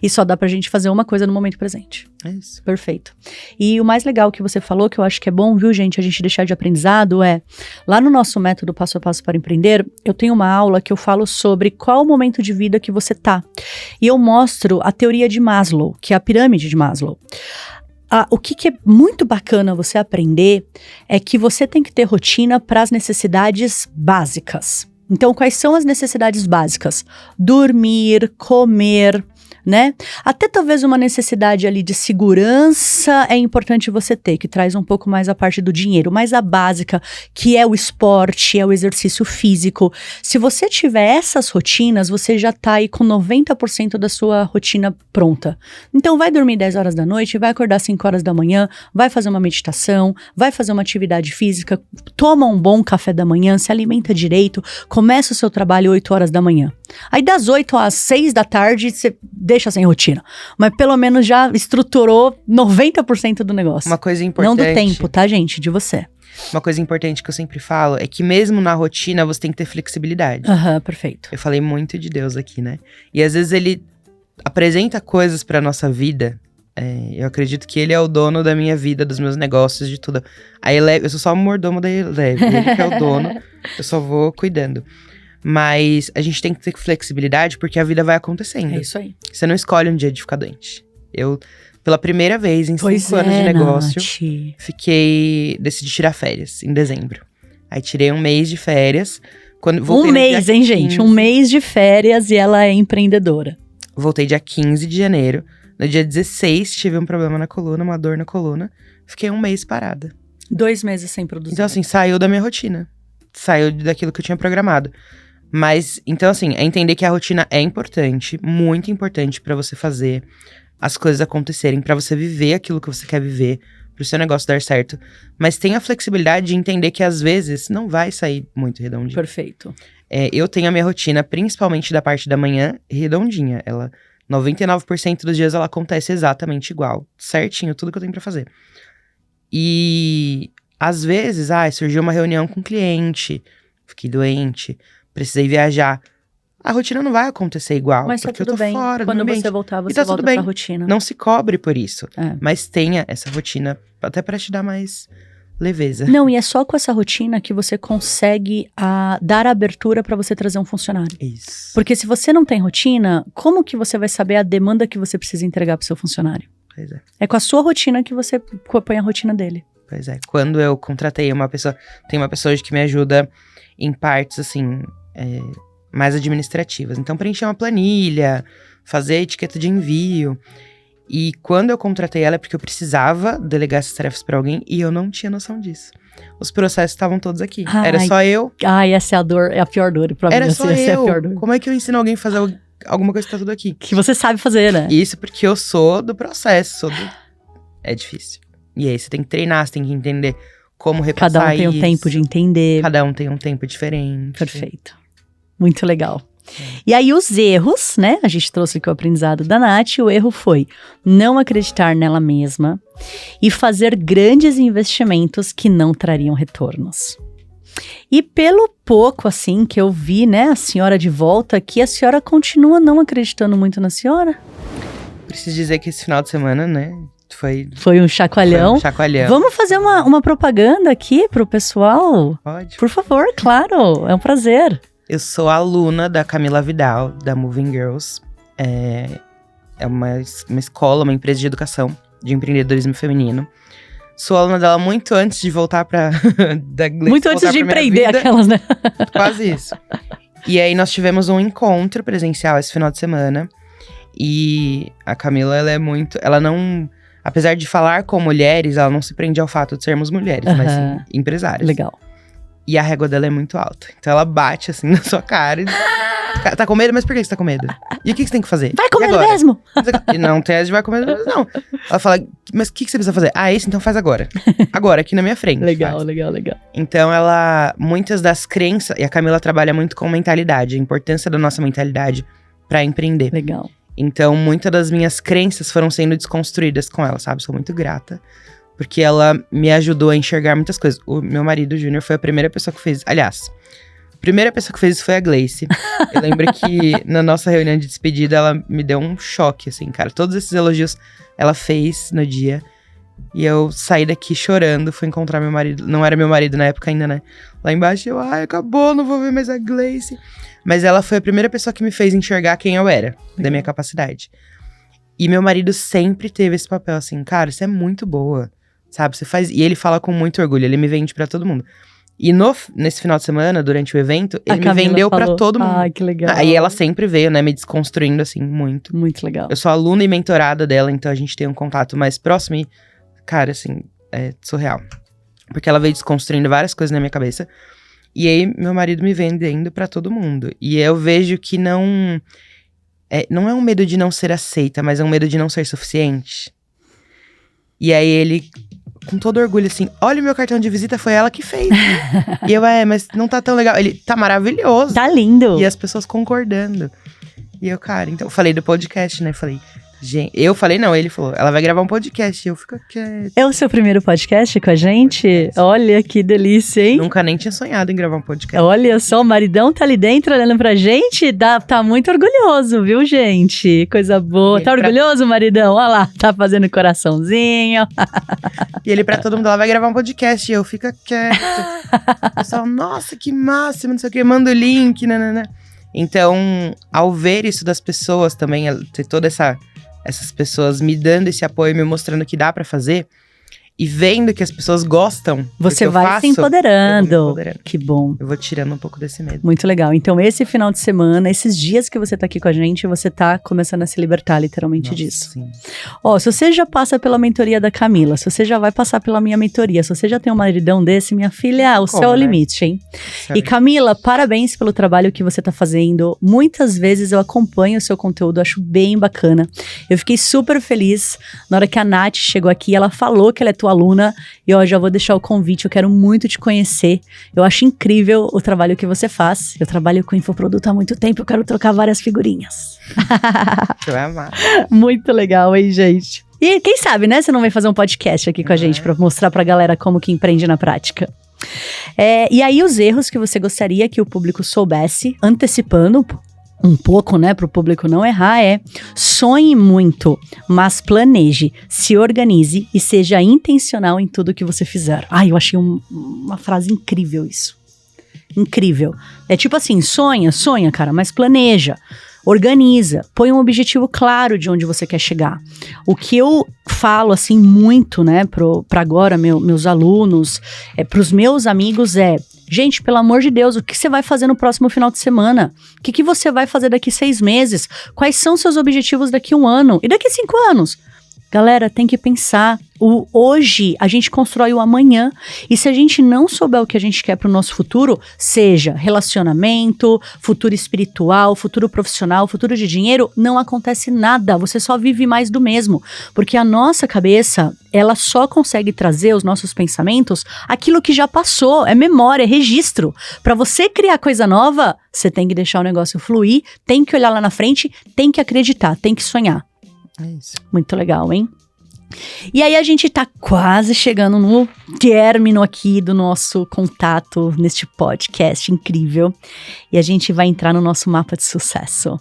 E só dá pra gente fazer uma coisa no momento presente. É isso. Perfeito. E o mais legal que você falou, que eu acho que é bom, viu, gente, a gente deixar de aprendizado lá no nosso método Passo a Passo para Empreender, eu tenho uma aula que eu falo sobre qual o momento de vida que você tá. E eu mostro a teoria de Maslow, que é a pirâmide de Maslow. O que é muito bacana você aprender é que você tem que ter rotina para as necessidades básicas. Então, quais são as necessidades básicas? Dormir, comer, né? Até talvez uma necessidade ali de segurança é importante você ter, que traz um pouco mais a parte do dinheiro, mas a básica, que é o esporte, é o exercício físico. Se você tiver essas rotinas, você já tá aí com 90% da sua rotina pronta. Então vai dormir 10 horas da noite, vai acordar 5 horas da manhã, vai fazer uma meditação, vai fazer uma atividade física, toma um bom café da manhã, se alimenta direito, começa o seu trabalho 8 horas da manhã. Aí das 8 às 6 da tarde, você deixa sem rotina. Mas pelo menos já estruturou 90% do negócio. Uma coisa importante. Não do tempo, tá, gente? De você. Uma coisa importante que eu sempre falo é que mesmo na rotina você tem que ter flexibilidade. Perfeito. Eu falei muito de Deus aqui, né? E às vezes ele apresenta coisas pra nossa vida. Eu acredito que ele é o dono da minha vida, dos meus negócios, de tudo. Eu sou só o mordomo da Eleve. Ele que é o dono, eu só vou cuidando. Mas a gente tem que ter flexibilidade porque a vida vai acontecendo. É isso aí. Você não escolhe um dia de ficar doente. Eu, pela primeira vez em 5 anos de negócio, decidi tirar férias em dezembro. Aí tirei um mês de férias. Um mês, hein, gente? Um mês de férias e ela é empreendedora. Voltei dia 15 de janeiro. No dia 16, tive um problema na coluna, uma dor na coluna. Fiquei um mês parada. 2 meses sem produzir. Então, assim, saiu da minha rotina. Saiu daquilo que eu tinha programado. Mas, então assim, é entender que a rotina é importante, muito importante pra você fazer as coisas acontecerem, pra você viver aquilo que você quer viver, pro seu negócio dar certo. Mas tenha a flexibilidade de entender que às vezes não vai sair muito redondinho. Perfeito. Eu tenho a minha rotina, principalmente da parte da manhã, redondinha. 99% dos dias ela acontece exatamente igual, certinho, tudo que eu tenho pra fazer. E às vezes, surgiu uma reunião com um cliente, fiquei doente, precisei viajar. A rotina não vai acontecer igual, mas porque tá tudo eu tô bem. fora do Quando ambiente. você voltar, você tá volta tudo bem. pra rotina. Não se cobre por isso. É. Mas tenha essa rotina, até pra te dar mais leveza. Não, e é só com essa rotina que você consegue dar abertura pra você trazer um funcionário. Isso. Porque se você não tem rotina, como que você vai saber a demanda que você precisa entregar pro seu funcionário? Pois é. É com a sua rotina que você põe a rotina dele. Pois é. Quando eu contratei tem uma pessoa hoje que me ajuda em partes, assim, mais administrativas. Então, preencher uma planilha, fazer etiqueta de envio. E quando eu contratei ela é porque eu precisava delegar essas tarefas pra alguém e eu não tinha noção disso. Os processos estavam todos aqui. Era só eu. Ai, essa é a dor, é a pior dor pra mim. Era só essa eu. É a pior dor. Como é que eu ensino alguém a fazer alguma coisa que tá tudo aqui? Que você sabe fazer, né? Isso porque eu sou do processo, É difícil. E aí você tem que treinar, você tem que entender como repassar Cada um tem um tempo de entender. Cada um tem um tempo diferente. Perfeito. Muito legal. E aí os erros, né? A gente trouxe aqui o aprendizado da Nath. O erro foi não acreditar nela mesma e fazer grandes investimentos que não trariam retornos. E pelo pouco, assim, que eu vi, né, a senhora de volta aqui, a senhora continua não acreditando muito na senhora? Preciso dizer que esse final de semana, né, Foi um chacoalhão. Vamos fazer uma propaganda aqui pro pessoal? Pode. Por favor, claro. É um prazer. Eu sou aluna da Camila Vidal, da Moving Girls. É uma escola, uma empresa de educação, de empreendedorismo feminino. Sou aluna dela muito antes de voltar pra... muito antes de empreender aquelas, né? Quase isso. E aí nós tivemos um encontro presencial esse final de semana. E a Camila, ela não... Apesar de falar com mulheres, ela não se prende ao fato de sermos mulheres, mas sim empresárias. Legal. E a régua dela é muito alta. Então ela bate assim na sua cara e... Tá com medo? Mas por que você tá com medo? E o que você tem que fazer? Vai com medo mesmo! E não tem essa de vai com medo mesmo, não. Ela fala, mas o que você precisa fazer? Ah, isso então faz agora. Agora, aqui na minha frente. Legal. Então muitas das crenças... E a Camila trabalha muito com mentalidade. A importância da nossa mentalidade pra empreender. Legal. Então, muitas das minhas crenças foram sendo desconstruídas com ela, sabe? Sou muito grata. Porque ela me ajudou a enxergar muitas coisas. O meu marido, Júnior, foi a primeira pessoa que fez... Aliás, a primeira pessoa que fez isso foi a Gleice. Eu lembro que na nossa reunião de despedida, ela me deu um choque, assim, cara. Todos esses elogios ela fez no dia. E eu saí daqui chorando, fui encontrar meu marido. Não era meu marido na época ainda, né? Lá embaixo eu, acabou, não vou ver mais a Gleice. Mas ela foi a primeira pessoa que me fez enxergar quem eu era, da minha capacidade. E meu marido sempre teve esse papel, assim, cara, você é muito boa, sabe? Você faz... E ele fala com muito orgulho, ele me vende pra todo mundo. E nesse final de semana, durante o evento, ele me vendeu pra todo mundo. Ai, que legal. Aí ela sempre veio, né, me desconstruindo, assim, muito. Muito legal. Eu sou aluna e mentorada dela, então a gente tem um contato mais próximo e, cara, assim, é surreal. Porque ela veio desconstruindo várias coisas na minha cabeça. E aí, meu marido me vendendo pra todo mundo. E eu vejo que não é um medo de não ser aceita, mas é um medo de não ser suficiente. E aí ele, com todo orgulho, assim, olha o meu cartão de visita, foi ela que fez. E eu, mas não tá tão legal. Ele, tá maravilhoso. Tá lindo. E as pessoas concordando. E eu, cara, então, eu falei do podcast, né? Falei, gente, eu falei, não, ele falou, ela vai gravar um podcast. E eu fico quieto. É o seu primeiro podcast com a gente? Olha que delícia, hein? Nunca nem tinha sonhado em gravar um podcast. Olha só, o maridão tá ali dentro olhando pra gente, tá muito orgulhoso, viu, gente? Coisa boa. Tá orgulhoso, maridão? Olha lá, tá fazendo coraçãozinho. E ele pra todo mundo, ela vai gravar um podcast. E eu, fica quieto. O pessoal, nossa, que máximo, não sei o que, manda o link, né. Então, ao ver isso das pessoas também, ter toda essas pessoas me dando esse apoio, me mostrando que dá pra fazer, e vendo que as pessoas gostam. Você vai se empoderando. Que bom. Eu vou tirando um pouco desse medo. Muito legal. Então, esse final de semana, esses dias que você tá aqui com a gente, você tá começando a se libertar literalmente disso. Sim. Ó, se você já passa pela mentoria da Camila, se você já vai passar pela minha mentoria, se você já tem um maridão desse, minha filha, o céu é o limite, hein? E Camila, parabéns pelo trabalho que você tá fazendo. Muitas vezes eu acompanho o seu conteúdo, acho bem bacana. Eu fiquei super feliz na hora que a Nath chegou aqui, ela falou que ela é tua aluna, e ó, já vou deixar o convite, eu quero muito te conhecer. Eu acho incrível o trabalho que você faz. Eu trabalho com infoproduto há muito tempo, eu quero trocar várias figurinhas. Você vai amar. Muito legal, hein, gente? E quem sabe, né, você não vai fazer um podcast aqui com a gente pra mostrar pra galera como que empreende na prática. E aí, os erros que você gostaria que o público soubesse, antecipando um pouco, né, pro público não errar, sonhe muito, mas planeje, se organize e seja intencional em tudo que você fizer. Ai, eu achei uma frase incrível isso. Incrível. É tipo assim, sonha, cara, mas planeja. Organiza, põe um objetivo claro de onde você quer chegar. O que eu falo, assim, muito, né, pra agora, meus alunos, pros meus amigos gente, pelo amor de Deus, o que você vai fazer no próximo final de semana? O que você vai fazer daqui 6 meses? Quais são seus objetivos daqui 1 ano? E daqui 5 anos? Galera, tem que pensar. Hoje, a gente constrói o amanhã. E se a gente não souber o que a gente quer para o nosso futuro, seja relacionamento, futuro espiritual, futuro profissional, futuro de dinheiro, não acontece nada. Você só vive mais do mesmo. Porque a nossa cabeça, ela só consegue trazer os nossos pensamentos aquilo que já passou. É memória, é registro. Para você criar coisa nova, você tem que deixar o negócio fluir, tem que olhar lá na frente, tem que acreditar, tem que sonhar. É isso. Muito legal, hein? E aí a gente tá quase chegando no término aqui do nosso contato neste podcast incrível. E a gente vai entrar no nosso mapa de sucesso.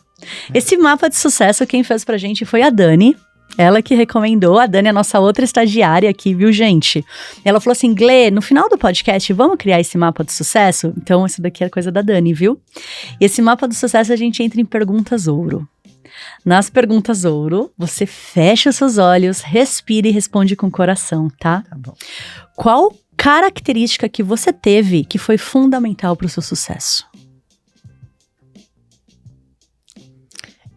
Esse mapa de sucesso quem fez pra gente foi a Dani. Ela que recomendou, a Dani é a nossa outra estagiária aqui, viu, gente? Ela falou assim, Glê, no final do podcast, vamos criar esse mapa de sucesso? Então, isso daqui é coisa da Dani, viu? E esse mapa do sucesso a gente entra em perguntas ouro. Nas perguntas ouro, você fecha os seus olhos, respira e responde com o coração, tá? Tá bom. Qual característica que você teve que foi fundamental para o seu sucesso?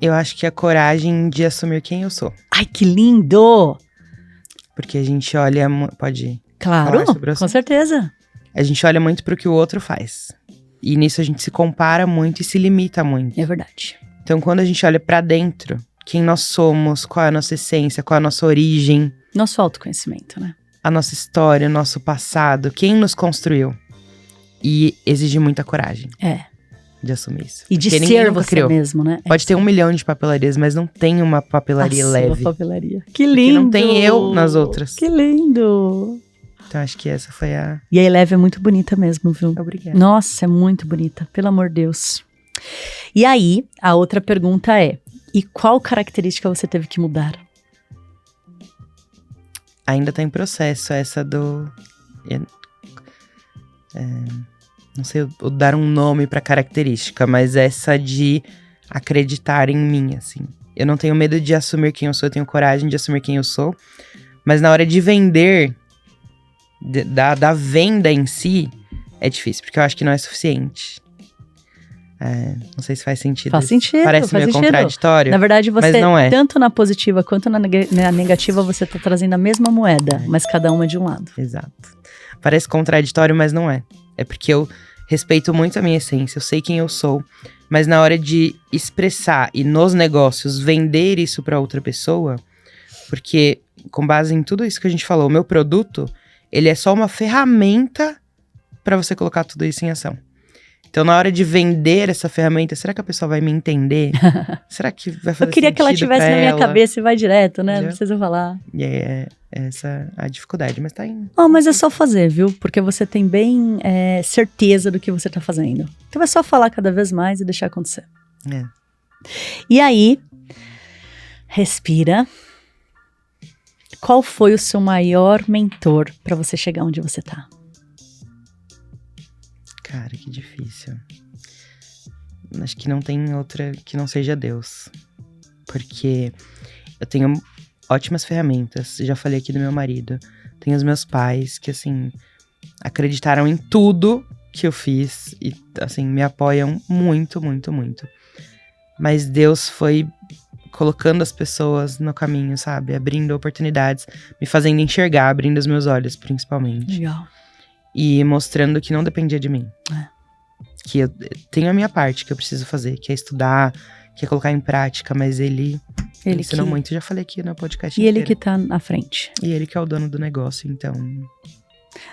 Eu acho que a coragem de assumir quem eu sou. Ai, que lindo! Porque a gente olha... Pode ir. Claro, falar sobre o com assunto? certeza. A gente olha muito pro que o outro faz. E nisso a gente se compara muito e se limita muito. É verdade. Então, quando a gente olha pra dentro, quem nós somos, qual é a nossa essência, qual é a nossa origem, Nosso autoconhecimento, né? a nossa história, o nosso passado, quem nos construiu. E exige muita coragem de assumir isso. E de Porque ninguém ser nunca você criou. mesmo, né? Pode ter 1 milhão de papelarias, mas não tem uma papelaria A leve. sua papelaria. Que lindo! não tem eu nas outras. Que lindo! Então, acho que essa foi a... E a Eleve é muito bonita mesmo, viu? Obrigada. Nossa, é muito bonita, pelo amor de Deus. E aí, a outra pergunta é, e qual característica você teve que mudar? Ainda tá em processo essa do... não sei o dar um nome pra característica, mas essa de acreditar em mim, assim. Eu não tenho medo de assumir quem eu sou, eu tenho coragem de assumir quem eu sou. Mas na hora de vender, da venda em si, é difícil, porque eu acho que não é suficiente. Não sei se faz sentido. Faz isso. sentido, Parece faz meio sentido. contraditório. Na verdade, você, mas não é. tanto na positiva quanto na negativa, você tá trazendo a mesma moeda, mas cada uma de um lado. Exato. Parece contraditório, mas não é. É porque eu respeito muito a minha essência, eu sei quem eu sou, mas na hora de expressar e nos negócios vender isso para outra pessoa, porque com base em tudo isso que a gente falou, o meu produto, ele é só uma ferramenta para você colocar tudo isso em ação. Então, na hora de vender essa ferramenta, será que a pessoa vai me entender? Será que vai fazer Eu queria que ela sentido estivesse pra na minha ela? cabeça e vai direto, né? Não Entendeu? precisa falar. E é essa a dificuldade, mas tá indo. Oh, mas é só fazer, viu? Porque você tem bem certeza do que você tá fazendo. Então é só falar cada vez mais e deixar acontecer. É. E aí, respira. Qual foi o seu maior mentor pra você chegar onde você tá? Cara, que difícil. Acho que não tem outra que não seja Deus. Porque eu tenho ótimas ferramentas. Já falei aqui do meu marido. Tenho os meus pais que, assim, acreditaram em tudo que eu fiz. E, assim, me apoiam muito, muito, muito. Mas Deus foi colocando as pessoas no caminho, sabe? Abrindo oportunidades, me fazendo enxergar, abrindo os meus olhos, principalmente. Legal. E mostrando que não dependia de mim. Que eu tenho a minha parte que eu preciso fazer, que é estudar, que é colocar em prática, mas ele ensinou muito. Já falei aqui no podcast E ele inteiro. que tá na frente. E ele que é o dono do negócio, então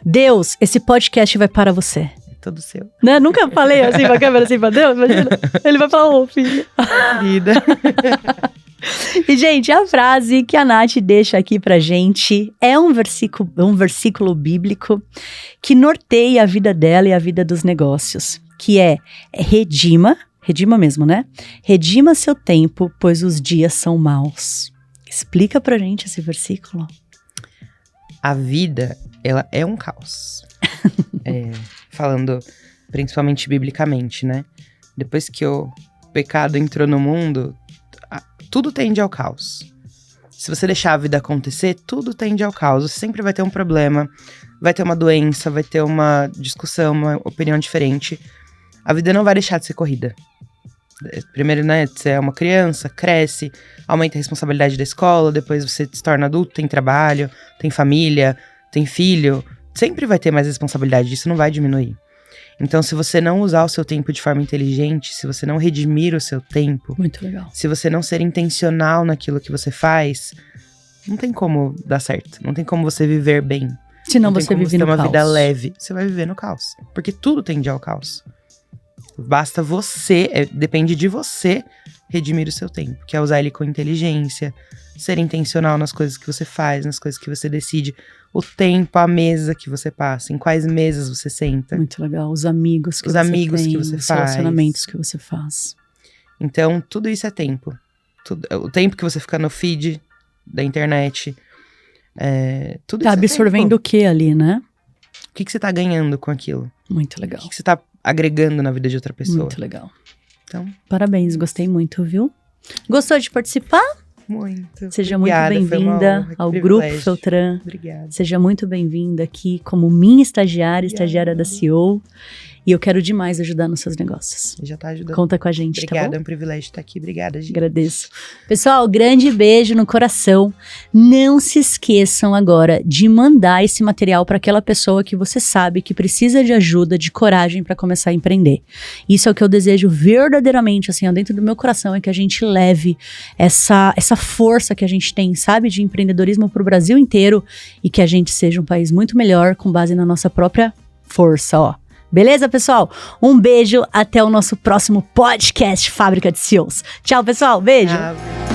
Deus, esse podcast vai para você. é todo seu. Né? Nunca falei assim pra câmera, assim pra Deus, imagina. Ele vai falar, ô filho. Vida. E, gente, a frase que a Nath deixa aqui pra gente é um versículo bíblico que norteia a vida dela e a vida dos negócios, que é redima mesmo, né? Redima seu tempo, pois os dias são maus. Explica pra gente esse versículo. A vida, ela é um caos. Falando principalmente biblicamente, né? Depois que eu pecado entrou no mundo, tudo tende ao caos. Se você deixar a vida acontecer, tudo tende ao caos. Você sempre vai ter um problema, vai ter uma doença, vai ter uma discussão, uma opinião diferente. A vida não vai deixar de ser corrida. Primeiro, né, você é uma criança, cresce, aumenta a responsabilidade da escola, depois você se torna adulto, tem trabalho, tem família, tem filho. Sempre vai ter mais responsabilidade, isso não vai diminuir. Então, se você não usar o seu tempo de forma inteligente, se você não redimir o seu tempo... Muito legal. Se você não ser intencional naquilo que você faz, não tem como dar certo. Não tem como você viver bem. Se não você vive no caos. Ter uma vida leve, você vai viver no caos. Porque tudo tende ao caos. Basta você, depende de você redimir o seu tempo. Que é usar ele com inteligência, ser intencional nas coisas que você faz, nas coisas que você decide. O tempo, a mesa que você passa, em quais mesas você senta. Muito legal. Os amigos que os você amigos tem, que você os faz. relacionamentos que você faz. Então, tudo isso é tempo. O tempo que você fica no feed da internet. Tudo Tá isso absorvendo o que ali, né? O que você tá ganhando com aquilo? Muito legal. O que você tá agregando na vida de outra pessoa? Muito legal. Então, parabéns, gostei muito, viu? Gostou de participar? Muito. Seja Obrigada, muito bem-vinda ao Grupo Feltran. Obrigada. Seja muito bem-vinda aqui como minha estagiária da CEO. E eu quero demais ajudar nos seus negócios. Já tá ajudando. Conta com a gente, Obrigada, tá bom? é um privilégio estar aqui. Obrigada, gente. Agradeço. Pessoal, grande beijo no coração. Não se esqueçam agora de mandar esse material para aquela pessoa que você sabe que precisa de ajuda, de coragem para começar a empreender. Isso é o que eu desejo verdadeiramente, assim, ó, dentro do meu coração, é que a gente leve essa força que a gente tem, sabe, de empreendedorismo para o Brasil inteiro e que a gente seja um país muito melhor com base na nossa própria força, ó. Beleza, pessoal? Um beijo, até o nosso próximo podcast Fábrica de CEOs. Tchau, pessoal. Beijo. Tchau.